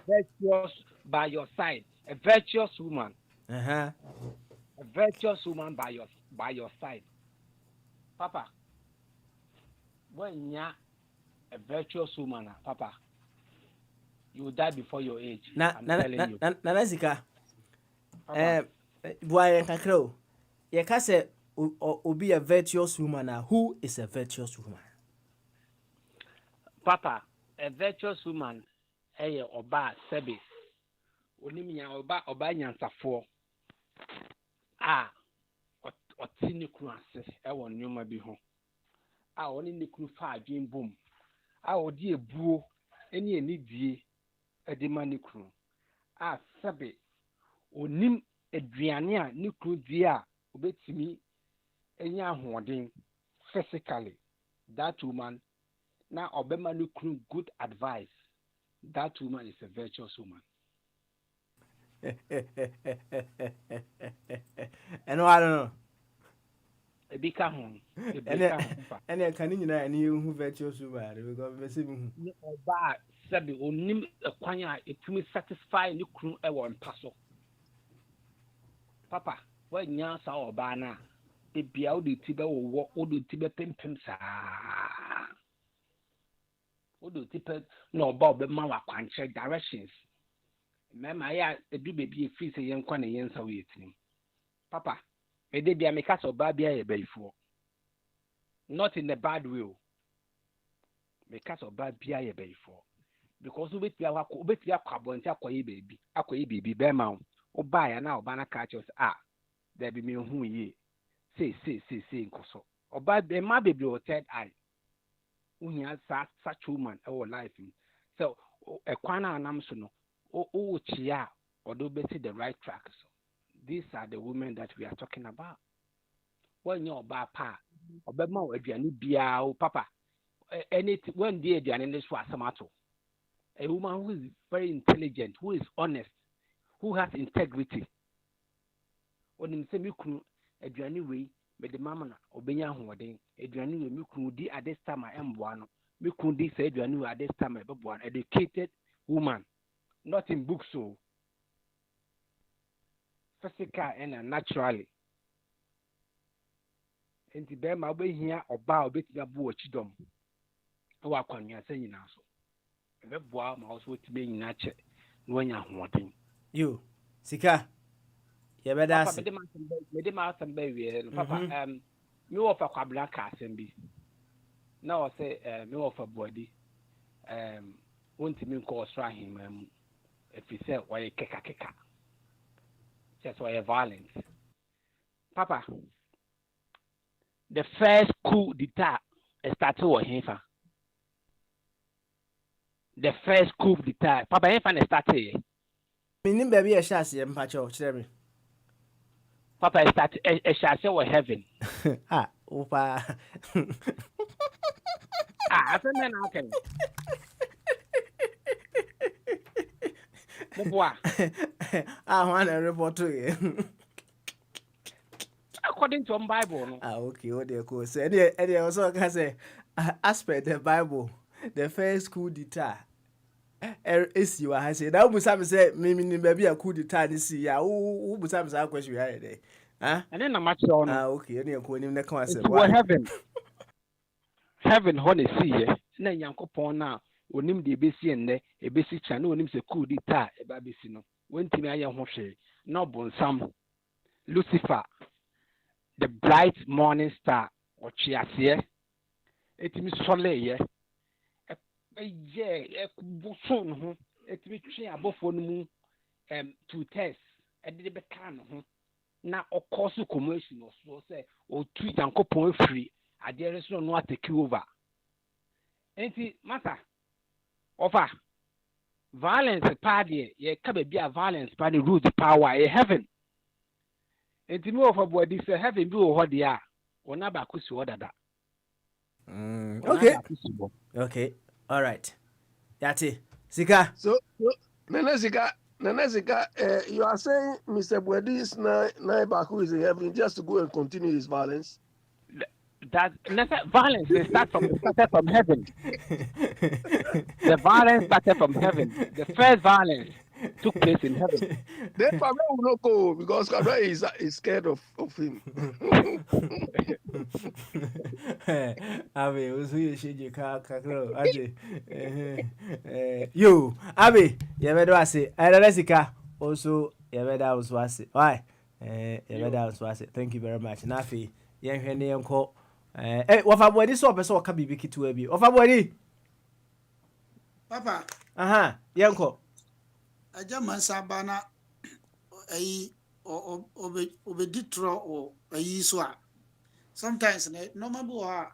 Virtuous, by your side. A virtuous woman. A virtuous woman by your side. Papa. When you're a virtuous woman, Papa, you will die before your age. I'm telling you. Nanazika. Boy, Kakro. You can say, or be a virtuous woman. Who is a virtuous woman? Papa, a virtuous woman, oba sebi. Onimiya oba nyansafo. Otini kruase, ewo nyoma bi ho. Only the crew far dream boom. Our dear boo, any die a demani crew. Sabe, o nim a driania, nuclear dia, obey to me, a young hoarding physically. That woman, now Obama crew good advice. That woman is a virtuous woman. And I don't know. A big home. And I can't even any who virtuous woman because receiving bad sabi onim akwanya etumi satisfy ni kunu ewo mpaso. Papa, when nya sa oba na e bia o de tibe wo o de tibe pempem sa. O de tibe na oba oba ma wa kwanche directions Mema ya edu baby free say yen kwa na yen sa we tinim. Papa, me dey bia me ka so ba bia ye bayfo. Not in a bad way. Me ka so ba bia ye bayfo. Because obetia kwabonti akoye baby be ma o ba ya na oba na ka chos there be me hu ye. Say nkoso. Oba be ma baby o third eye. Uhia such woman our life. So e kwana anam so no o chia or do be the right track. So these are the women that we are talking about. When you ba pa obema aduane bia o papa anything when the aduane this was samato. A woman who is very intelligent, who is honest, who has integrity. When you say me kunu aduane we me the mama na obenya hoden aduane we me kunu di at this time I am boano me kunu di say aduane we at this time I be boano educated woman, not in books so physical and naturally. Enti be ma obehia oba obetia bo ochidom wa kwanwa say nyina so. Ebe ma also tibe nyina che no anya hoden. You sika ye be da se. Me de ma san be wie papa me wo fa kwabla ka asem bi. Na o say me wo fa body wontimi nko osra hima mu efise waye keka. Just waye violence. Papa, the first coup d'etat started with him. The first coup d'etat. Papa, him started. Minim baby a shas ye mpacho kire me. Papa started a shas with heaven. Opa. I said man okay. Boy. Want a report to you. According to the Bible. No? Okay, what they call say. And also can say aspect the Bible, the first coup d'etat. Is you I say that would say me baby a coup d'etat this year. Who would say question you had day? And then I'm much on. Okay, and you're calling the concept. What heaven? Heaven, honey, see ye. Na yankopon na onim de besi enne e besi cha na onim se coup d'etat e ba besi no. Wentimi aye ho hwe. No bonsam. Lucifer, the bright morning star, or chiasie, etimi sole ye. Yeah, buson, etimi twi abofo no mu to test. E de be kan ho. Na okosu commotion so say o tu yankopon free. Ade so no take over. Enti mata offer violence party ye ka be bia violence party rule the power ye heaven. Enti me offer body say heaven bi wo hode a wona ba kusi odada. Okay. All right. Yati. Sika. So Nana Sika, you are saying Mr. Bwedi's neighbor who is in heaven just to go and continue his violence? That violence started from heaven. The violence started from heaven. The first violence took place in heaven. Then Pablo will not go because Pablo is scared of him. Abi, usuye shiji kakro aje. You, Abi, yebedo ase. Sika also yebeda also ase. Why? Yebeda also ase. Thank you very much. Nafi, yenhwe ne yenko. Wafa body so person waka bibi kitu abi. Wafa body. Papa. Yenko. Aja mansa bana ayi obeditro o ayi so a. Sometimes no mabu ha.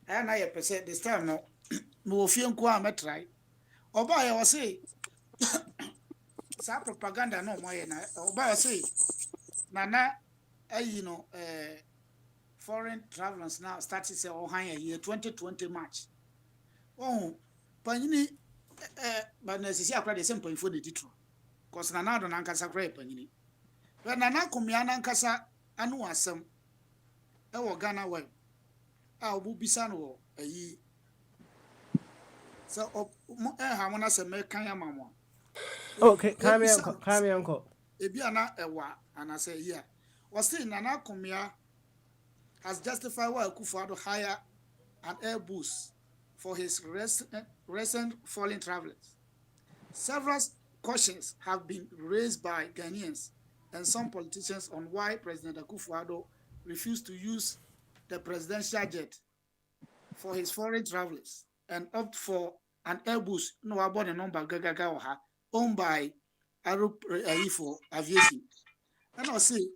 Na ye pese this time no. No fie nko a metrai. Oba ye say sa propaganda no mo ye na. Oba say nana ayi no foreign travelers now started say year 2020 March. Oh, panini but necessary akra the same point for the ditro. Cause nana don ankasa kra panini. But nana kumya na ankasa anu asem e wo Ghana we. Obu bisa no ayi. So ha mona se me kan ya mamo. Okay, come here uncle. Ebi ana ewa ana say here. Was say nana kumya has justified why Akufo-Addo hire an Airbus for his recent foreign travelers. Several questions have been raised by Ghanaians and some politicians on why President Akufo-Addo refused to use the presidential jet for his foreign travelers and opt for an Airbus no about a number gagaga owned by Arab for aviation. And I'll say,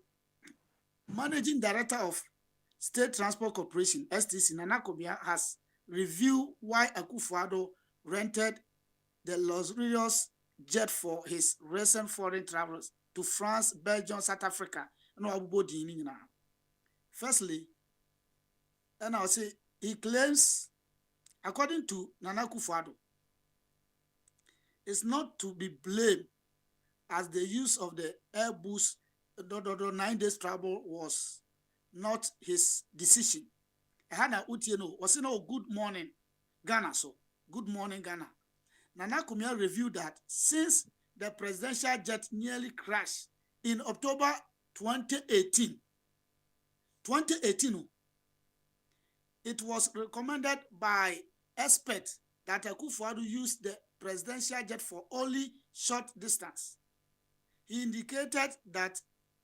Managing Director of State Transport Corporation (STC) Nana Kobia has reviewed why Akufo-Addo rented the luxurious jet for his recent foreign travels to France, Belgium, South Africa, and Abubodi. Firstly, and I'll say he claims, according to Nana Akufo-Addo, it's not to be blamed as the use of the Airbus 9 days travel was not his decision. Hana Utieno was in good morning Ghana. So good morning Ghana. Nana Kumia reviewed that since the presidential jet nearly crashed in October 2018, it was recommended by experts that Akufo-Addo used the presidential jet for only short distance. He indicated that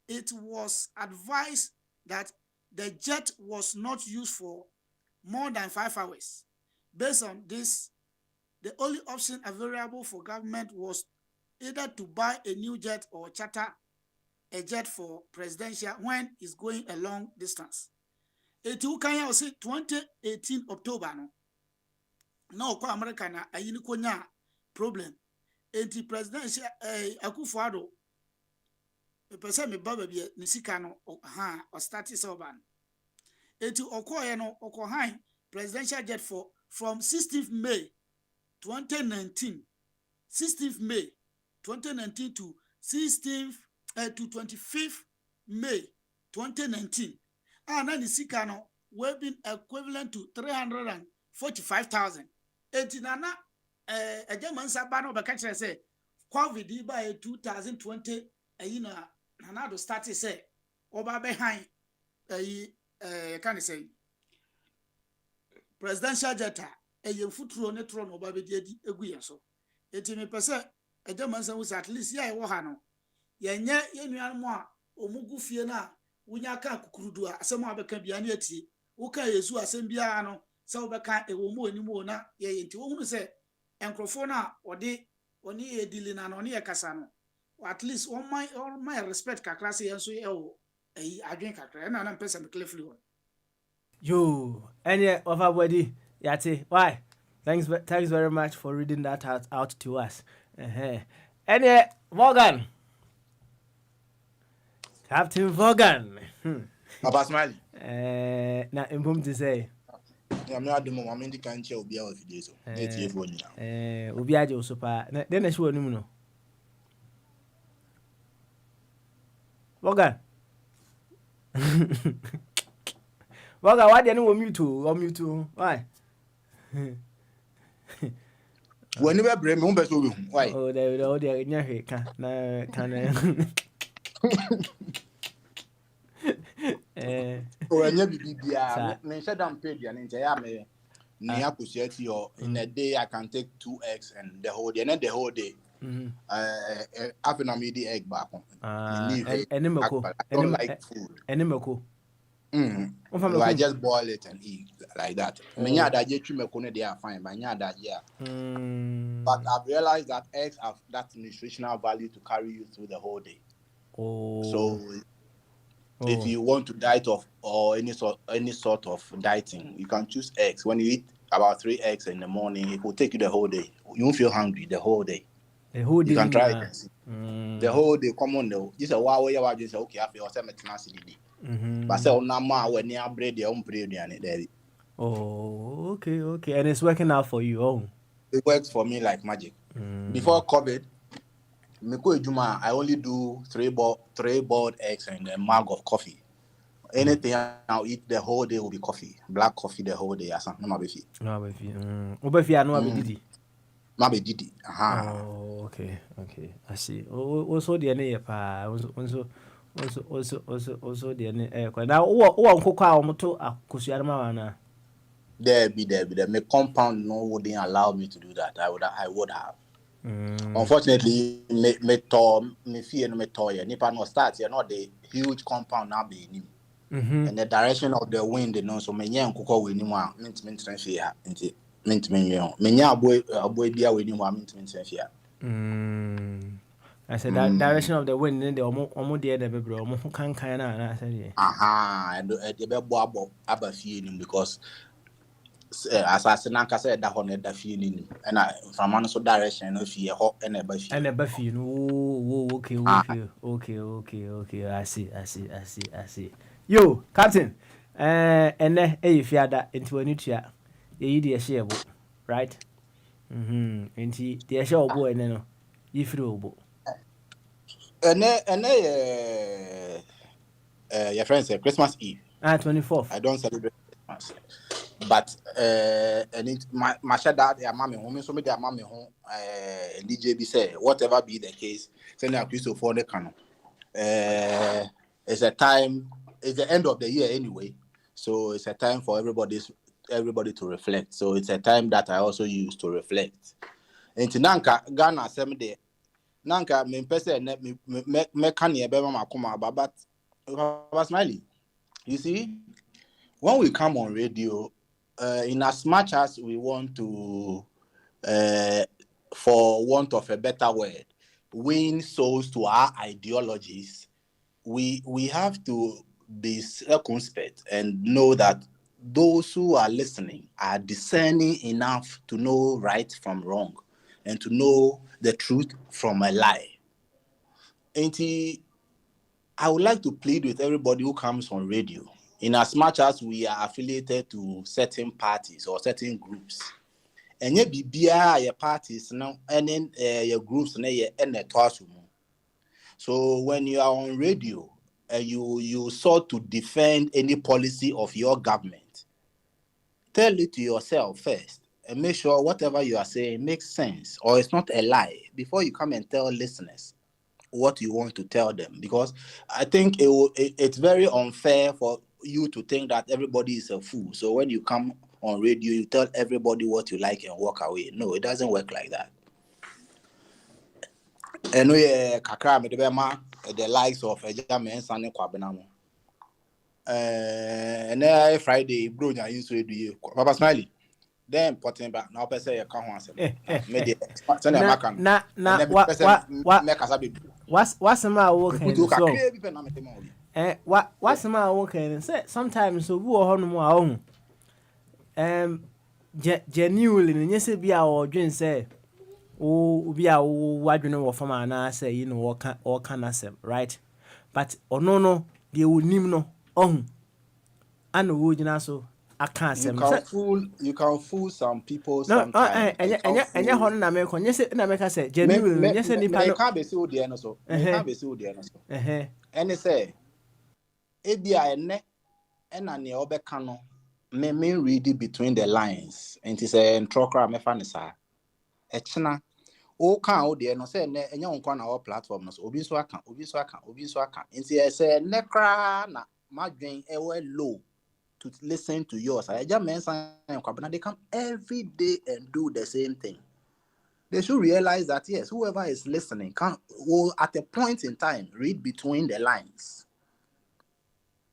it was advised that the jet was not used for more than 5 hours. Based on this, the only option available for government was either to buy a new jet or charter a jet for presidential when it's going a long distance. It can say 2018 October no. Now kwa America na ayini konya problem. Enti presidential Akufo-Addo person me baba bi ni sika no o start is over. Enti okoye no okohan presidential jet for from 16th May 2019 to 16th to 25th May 2019. And then the sika no will be equivalent to 345,000. Enti nana a German sabano be catch say COVID by 2020 Nanado started say over behind can say presidential jet a futuro netron over the eguya so. Enti me pese a German was at least ya wahano. Yenye yenuanmo omugu fie na wunya ka kukurudu asem abeka bia na ati uka yesu asem bia no se obeka ewomu animu na ye nti wo hunu se enkrofo na ode oni edili na no ne yakasa no at least all my respect kakra se yenso e wo adwen kakra na mpesa me clearly one yo any of our body yati why thanks very much for reading that out to us any Morgan Captain Vaughan. Papa Smiley. Na impum to say. I'm not the moment I'm in the country of the other days. Ubiajo super. Then I show no. Vaughan. Vaughan, why do you know me too? Why? Whenever bring me why? Oh, they can. Me said I'm paid and in a day I can take 2 eggs and the whole day, not the whole day. Half an immediate egg back on. I don't like food. So I just boil it and eat like that. They are fine, but I've realized that eggs have that nutritional value to carry you through the whole day. So if you want to diet or any sort of dieting, you can choose eggs. When you eat about 3 eggs in the morning, it will take you the whole day. You won't feel hungry the whole day. You can try it and see. The whole day, come on though. This is why we are just okay. I feel some tenacity. But say now when you bread, your own bread and it. Oh, okay, and it's working out for you. Oh, it works for me like magic. Before COVID, I only do 3 boiled eggs and a mug of coffee. Anything I'll eat the whole day will be coffee, black coffee the whole day. Didi. Oh, okay. I see. Also the name also the name. Now, who cook our to Kusiarma? There be. My compound wouldn't allow me to do that. I would have. Unfortunately, me fear no me toy. Nipa no start. You're not the huge compound now be him. And the direction of the wind, you know. So me nya nkuko we ni mu a mint fear. Nti mint me yo. Me nya aboy dia we ni mu a mint fear. I said that direction of the wind in the omo de the bebro omo kan na I said Aha, and the bebo aba fie ni because asase na nka say da ho na da fie ni and from an so direction no fie ho and eba fie. And eba fie no okay. I see. Yo, Captain. Ene fiada into anitua. Ye di ehye ebo, right? Enti di ehye obo ene no. Yifiri obo. Your friend say Christmas Eve. 24th. I don't celebrate Christmas. But and it my shada ya mama home so me dia mama home DJ be say whatever be the case send a Christopher the canon. It's a time, it's the end of the year anyway. So it's a time for everybody to reflect. So it's a time that I also use to reflect. And Nanka Ghana same day. Nanka me pese me can ye be mama kuma but Smiley. You see, when we come on radio, in as much as we want to, for want of a better word, win souls to our ideologies, we have to be circumspect and know that those who are listening are discerning enough to know right from wrong and to know the truth from a lie. And I would like to plead with everybody who comes on radio, in as much as we are affiliated to certain parties or certain groups. And yet be your parties now and then your groups and the toss. So when you are on radio and you sought to defend any policy of your government, tell it to yourself first and make sure whatever you are saying makes sense or it's not a lie before you come and tell listeners what you want to tell them. Because I think it's very unfair for you to think that everybody is a fool. So when you come on radio, you tell everybody what you like and walk away. No, it doesn't work like that. And we kakra me the likes of Ejame Sane Kwabenamo. And then Friday, bro, I used to do Papa Smiley. Then putting back now, per se, you can't answer. What's the matter working? What's the matter working? Sometimes so we are on my own. Genuinely, and yes, be our dream say. Oh, be our wadrino or from an say, you know, or can I say, right? But or no, they would no and would you so I can't say. You can fool some people. No, and your honor American, yes, in America say, genuinely, yes, and I can't be so the so. Can't be so the and they say, it be a neck and an obecano, me read it between the lines, and it's a trocra mefanisa. Echna. O kan o de no say enya nkwa na our platform no so obi so aka nti say nekra na madwen ewe low to listen to yours. I just mention nkwa they come every day and do the same thing. They should realize that yes, whoever is listening will at a point in time read between the lines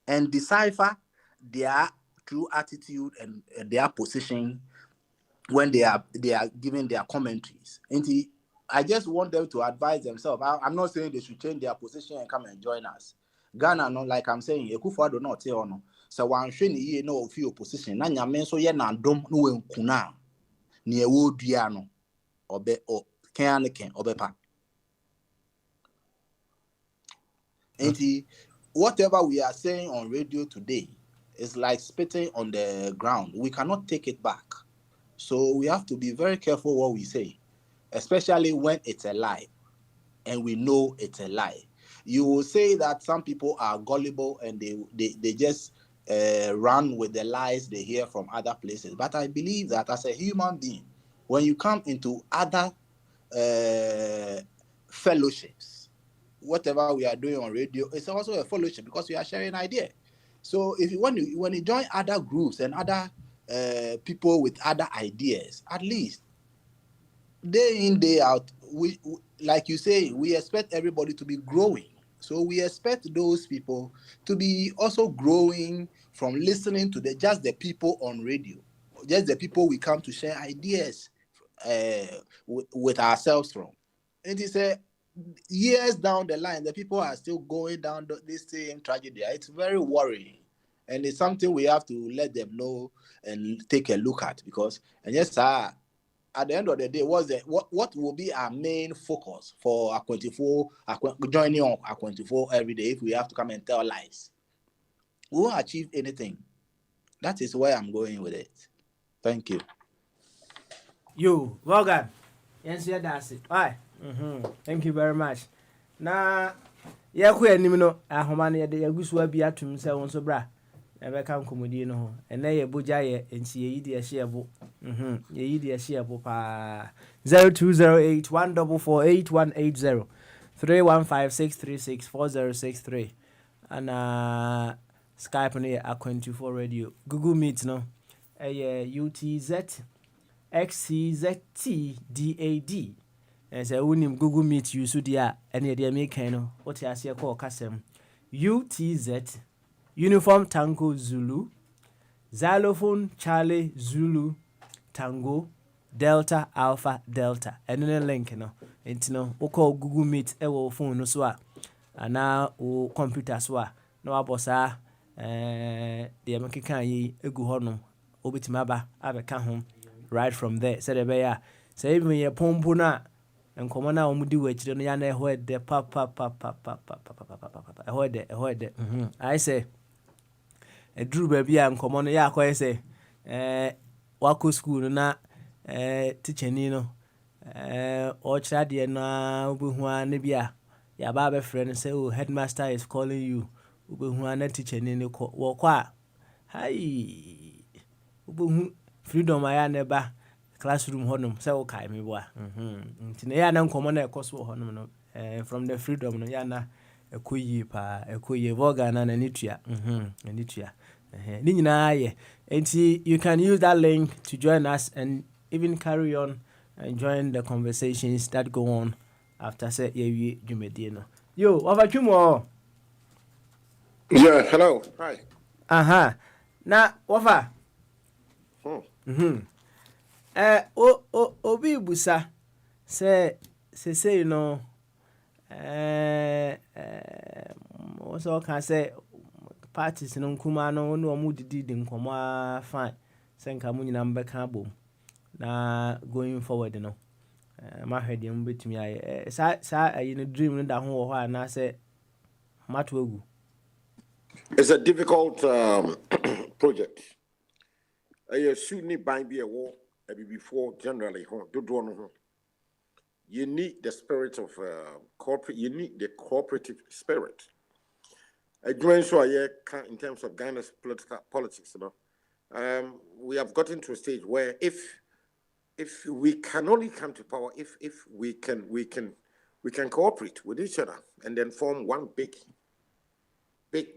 and decipher their true attitude and their position when they are giving their commentaries. And I just want them to advise themselves. I'm not saying they should change their position and come and join us. Ghana, no, like I'm saying, Ekufuor do not tell no. So one sheni ye no few opposition. Na nyame so ye na dom no enkuna. Ni ewo dua no. Obe o ken obepa. And whatever we are saying on radio today is like spitting on the ground. We cannot take it back. So we have to be very careful what we say, especially when it's a lie, and we know it's a lie. You will say that some people are gullible and they just run with the lies they hear from other places. But I believe that as a human being, when you come into other fellowships, whatever we are doing on radio, it's also a fellowship because we are sharing ideas. So when you join other groups and other people with other ideas, at least day in, day out, we like you say, we expect everybody to be growing. So we expect those people to be also growing from listening to just the people on radio, just the people we come to share ideas with ourselves from. And he said, years down the line, the people are still going down this same tragedy. It's very worrying. And it's something we have to let them know and take a look at, because, and yes, sir, at the end of the day, what will be our main focus for our 24 joining on our 24 every day if we have to come and tell lies? We won't achieve anything. That is where I'm going with it. Thank you. You, Morgan. Yes, yeah, that's it. Bye. Thank you very much. Na ya ku anim no ahoma na ye gusu abi atum se won so bra e be kan komodi no ho ene ye Bogyae enchi ye yidi ehye ebo ye yidi ehye ebo pa 0208144180 3156364063 and Skype no ye A24 radio. Google Meet no UTZ XCZTDAD. As a unim Google Meet you so dia any idea me can what you say call Kasem UTZ Uniform Tango Zulu Xylophone Charlie Zulu Tango Delta Alpha Delta and then a link no and no we call Google Meet e phone no so ana o computer so no abosa the American yi egu ho no obitima ba abeka ho right from there said e be ya say even ye pompo na enkomo na omudi wachire no ya na eho de pa eho de I say eduru ba bia enkomo no ya akoye say wako school na teacher ni no o kira de na obehu an bia ya ba be friend say oh headmaster is calling you obehu an teacher ni wo kwa hi obehu freedom aya na ba classroom honum say o kai me boa ntine ya na nkomo na ekoso honum no from the freedom no ya na ekoyi pa ekoyi voga na nitua nitua ni nyina ye enti you can use that link to join us and even carry on and join the conversations that go on after say ye dwumedie no yo wafatwumo yeah hello hi na wafa obi busa say no also can say parties no kuma no no mu didi nkomo fine senka mu nyina mbeka bom na going forward no ma hwede mu betumi aye sa ayi no dream no da ho wo ho na say mato agu. It's a difficult project. You should need bind be a war before generally you need the spirit of corporate, you need the cooperative spirit. In terms of Ghana's politics, you know, we have gotten to a stage where if we can only come to power if we can cooperate with each other and then form one big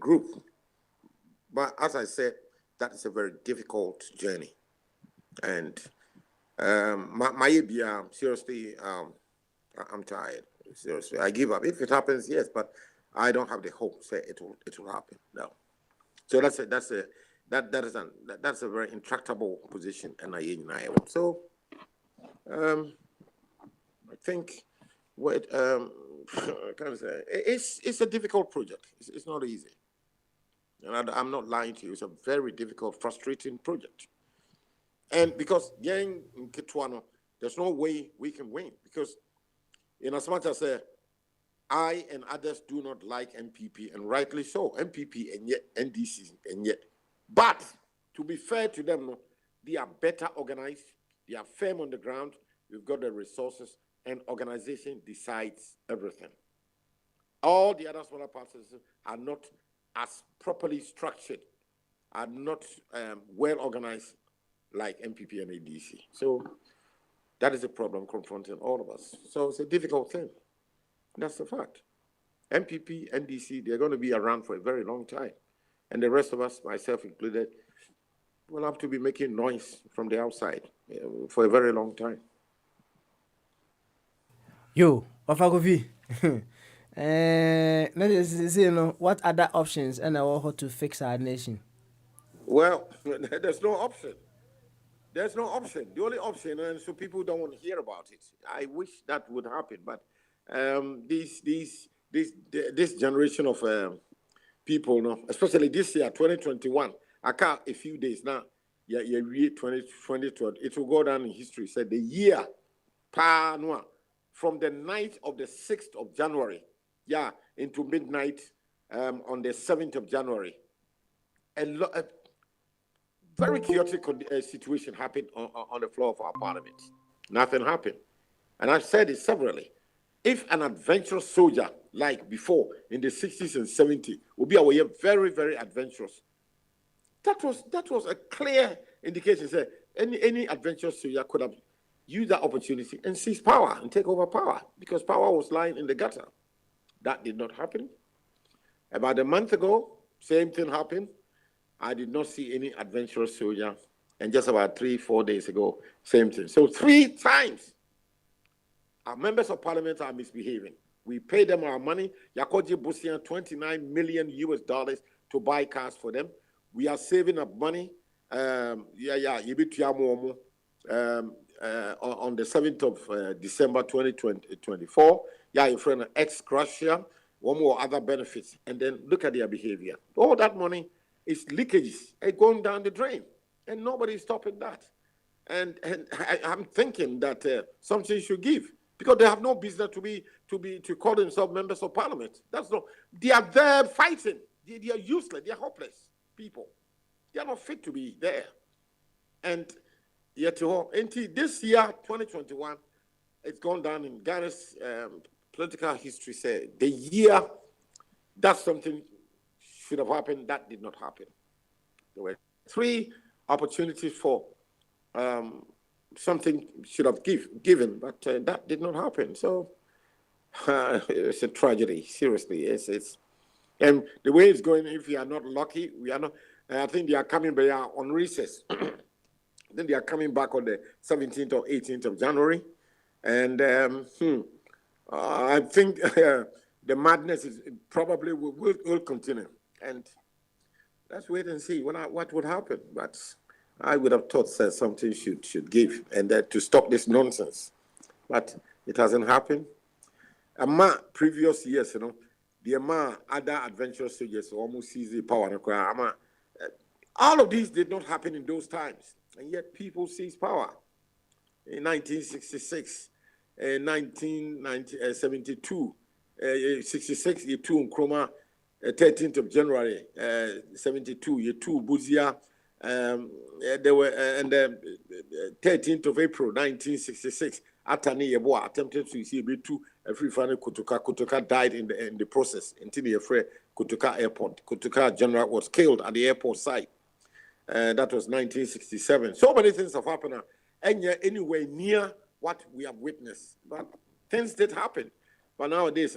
group. But as I said, that is a very difficult journey, and seriously, I'm tired. Seriously, I give up. If it happens, yes, but I don't have the hope say it will happen. No. So that's a very intractable position, and so I think what it's a difficult project. It's not easy. And I'm not lying to you. It's a very difficult, frustrating project. And because in Kitwano, there's no way we can win. Because in as much as I and others do not like MPP, and rightly so, MPP and yet NDC and yet. But to be fair to them, they are better organized. They are firm on the ground. We've got the resources, and organization decides everything. All the other smaller parties are not as properly structured, are not well organized like MPP and ADC. So that is a problem confronting all of us. So it's a difficult thing. That's the fact. MPP, NDC, they're going to be around for a very long time. And the rest of us, myself included, will have to be making noise from the outside for a very long time. Yo, Wafakofi. Let's see, what other options and how to fix our nation? Well, there's no option. There's no option. The only option, and so people don't want to hear about it. I wish that would happen, but this generation of people, no, especially this year, 2021. I count a few days now. Yeah, 2020. It will go down in history. Said the year, from the night of the 6th of January, into midnight on the 7th of January. A very chaotic situation happened on the floor of our parliament. Nothing happened. And I've said it severally. If an adventurous soldier, like before in the 60s and 70s, would be away very, very adventurous, that was a clear indication. Say any adventurous soldier could have used that opportunity and seize power and take over power, because power was lying in the gutter. That did not happen. About a month ago, same thing happened. I did not see any adventurous soldier. And just about 3-4 days ago, same thing. So 3 times, our members of parliament are misbehaving. We pay them our money. Yakoji Busian, $29 million to buy cars for them. We are saving up money. On the 7th of December 2024. Your friend ex-Russia, one more other benefits. And then look at their behavior. All that money is leakages going down the drain. And nobody is stopping that. And I'm thinking that something should give, because they have no business to call themselves members of parliament. That's no. They are there fighting. They are useless. They are hopeless people. They are not fit to be there. And yet, this year, 2021, it's gone down in Ghana's political history. Say the year that something should have happened, that did not happen. There were 3 opportunities for something should have given, but that did not happen. So it's a tragedy. Seriously, it's and the way it's going. If we are not lucky, we are not. I think they are coming back on recess. Then they are coming back on the 17th or 18th of January, and I think the madness is probably will continue. And let's wait and see what would happen. But I would have thought that something should give, and that to stop this nonsense. But it hasn't happened. Previous years, the other adventurous soldiers almost seized the power. All of these did not happen in those times, and yet people seized power. In 1966, 1972, 66, year 2 in Kroma, 13th of January, 72, year 2, Buzia, there were, and 13th of April, 1966, Atani Yeboah attempted to see B2, every final Kutuka died in the process until the afraid Kutuka airport. Kutuka general was killed at the airport site. That was 1967. So many things have happened, and yet anywhere near what we have witnessed. But things did happen. But nowadays,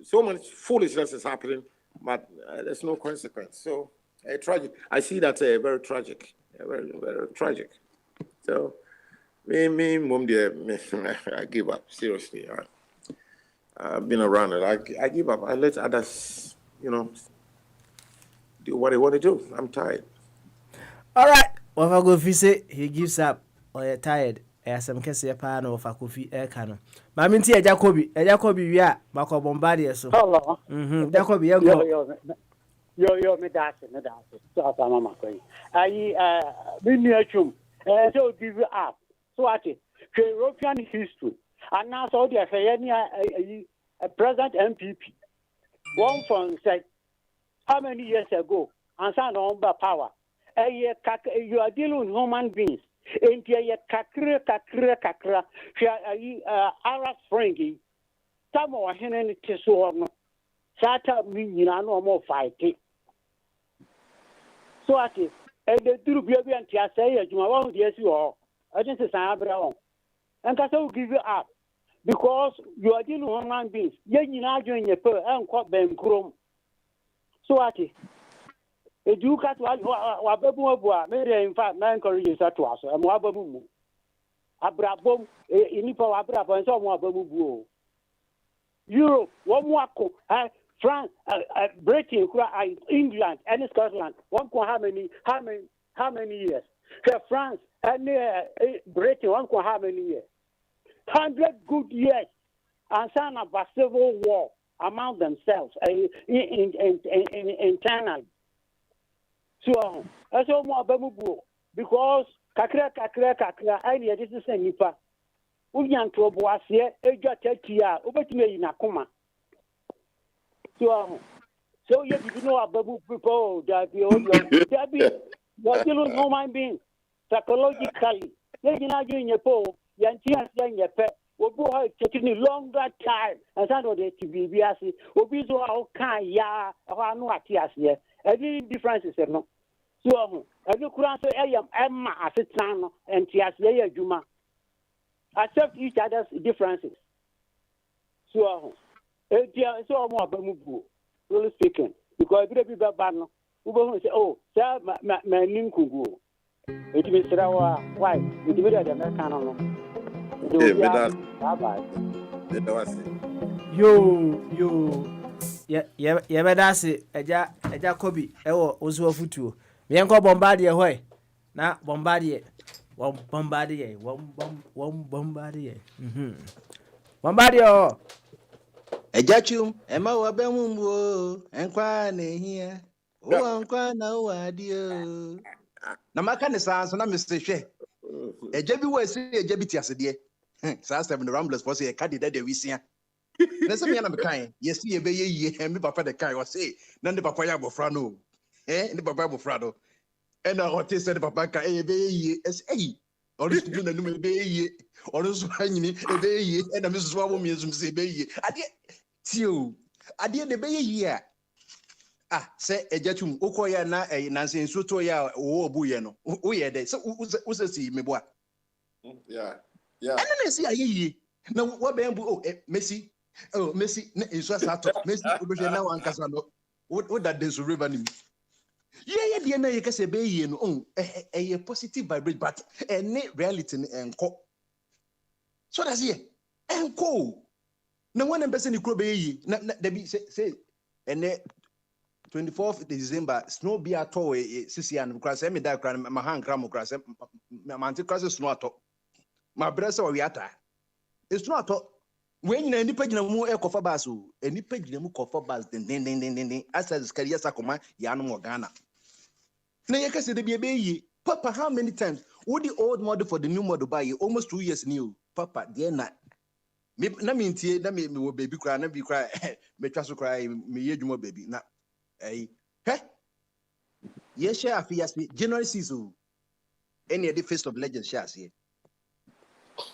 so much foolishness is happening, but there's no consequence. So tragic. I see that very tragic, very, very tragic. So mom, I give up. Seriously, I've been around it. I give up. I let others, do what they want to do. I'm tired. All right. Wafakofi say he gives up or you're tired. Some kese pa na Wafakofi kano. Mami nti Jacobi wi a mako bombardie so. Hello. Jacobi yango. Yo me dash. So asama makoyi. Me nuachum. So give up. So ati European history. And now so they say a present MPP. One from said how many years ago and sound on power. You are dealing with human beings. And you kakra. Arab Spring. Some of Henry Tesoro. Sata meaning no more fighting. So at it. And the two baby and Tia say, you are yes, you are. I just say, and that's all give you up. Because you are dealing with human beings. You are doing your per and quite them chrome. So at it. A ducat Wababu, maybe in fact, man encourages that to us. I'm Wabamu. Abrabom, Inipo Abrab, and some Wababu. Europe, one more France, Britain, England, and Scotland. One how many years? France and Britain, one how many years? 100 good years. And son of a civil war among themselves internally. So that's all more because kakra, I need this is a nipa. Uyan to boasie, eja tetia, ubetime inakuma. So you know about people that you are no mind being psychologically. They are doing your poll, Yantias saying your pet. Will go taking a longer time and some of the TBBS will be so how kind ya or no atias here. Any differences no. So I look around say I am Emma as a time and Tias Juma. Accept each other's differences. So so more Bamubu, really speaking, because every people ban who will say, oh, sir, my Ninkugu. It means why? It will be the American. Yo, yeah, but that's it. A Kobe, also a futu. Me and Bombardier, why? Now, Bombardier. One Bombardier. Bombardier. A jachum, Emma Wabemumbo, and Quan here. Oh, Quan, no idea. Namakan sounds, and I'm Mr. She. A Jebby was a Jebby dear. Sas have the Ramblers for say a candidate that we see. There's some young kind. Yes, see a baby, and me papa the kind was say, none the papa Bofrano, the papa Bofrado. And I want to say the papa a baby, as a or this to the baby, or this hanging a baby, and a Mrs. Wabum say baby. I did, too. I did the baby here. Ah, say a jatum, Okoya na a Nancy and Sutoya, or Buyano. Oh, yeah, they so who's a see me boy. Yeah. And then I see a ye. Now, what bamboo? Messi. Oh, Messi is just out of Messi. Now, and Casano. What that is river name? Yeah, the end, you can say, be a positive vibrate, but a net reality and co. So that's here. And co. No one person in Crobe, the say, and 24th December, snow be at all, Sician, cross me that grand, my hand cram cross, my mantic crosses not. My brother or yata. It's not when you any page no more echo for basu, any page no more for bas, then, as a career Sakoma, Yano Ghana. Now, you can say the baby, Papa, how many times would the old model for the new model buy you almost 2 years new? Papa, dear not. Me, that made me baby cry, never cry, me trust to cry, me ye more baby. Now, hey, yes, share fias me, January season. Any of the first of legend shares here.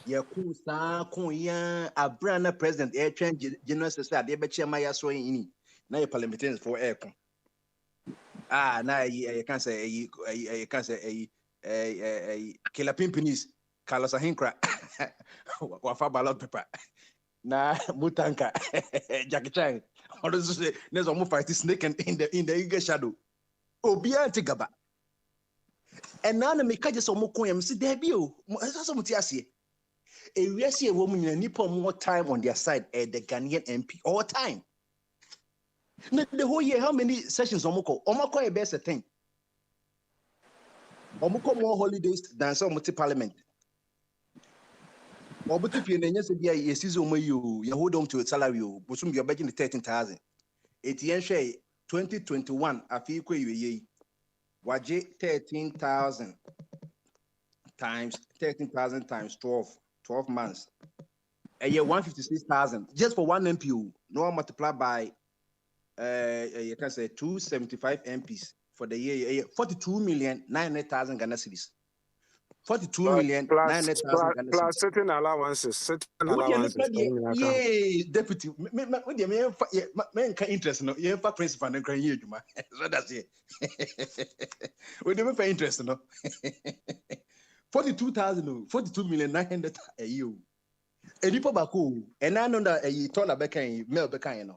Yeah, cool, yeah, a brand new president, air train general society, but Maya so in now your parliamentarians for aircon. Ah, now you can't say a killer pimpinis, Carlos Ahinkra, Wafa ballot paper. Nah, Mutanka, Jackie Chan. Or does say there's a more fighting snake in the eager shadow. Oh, be antigaba. And now the make just more coin, see there be some tiasi. We see a woman in Nippon more time on their side at the Ghanaian MP all time. The whole year, how many sessions Omoko? Omoko a best thing. Omoko more holidays than some multi-parliament. But if you're said, yeah, you hold on to a salary, but soon you're betting the 13,000. 2021, I feel you Waje 13,000 times 12 months. A year 156,000 just for one MPU. No multiply by you can say 275 MPs for the year. 42,900,000 Ghana cedis. 42,900,000 Ghana cedis. Plus certain allowances. Yeah, deputy. Man can interest no. You have principal and can hear you, man. So that's it. We never pay interest no. 42,900,000 a year. And you back and I know that a taller became male became.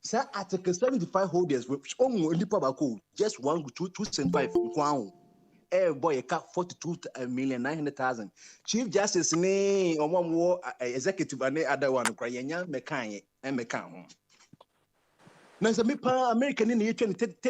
Sir, Article 75 holders which only back just 1 2 2.5. boy 42,900,000 Chief Justice ni omo executive and other one cry yenya mekan e mekan ho na se me pa American ni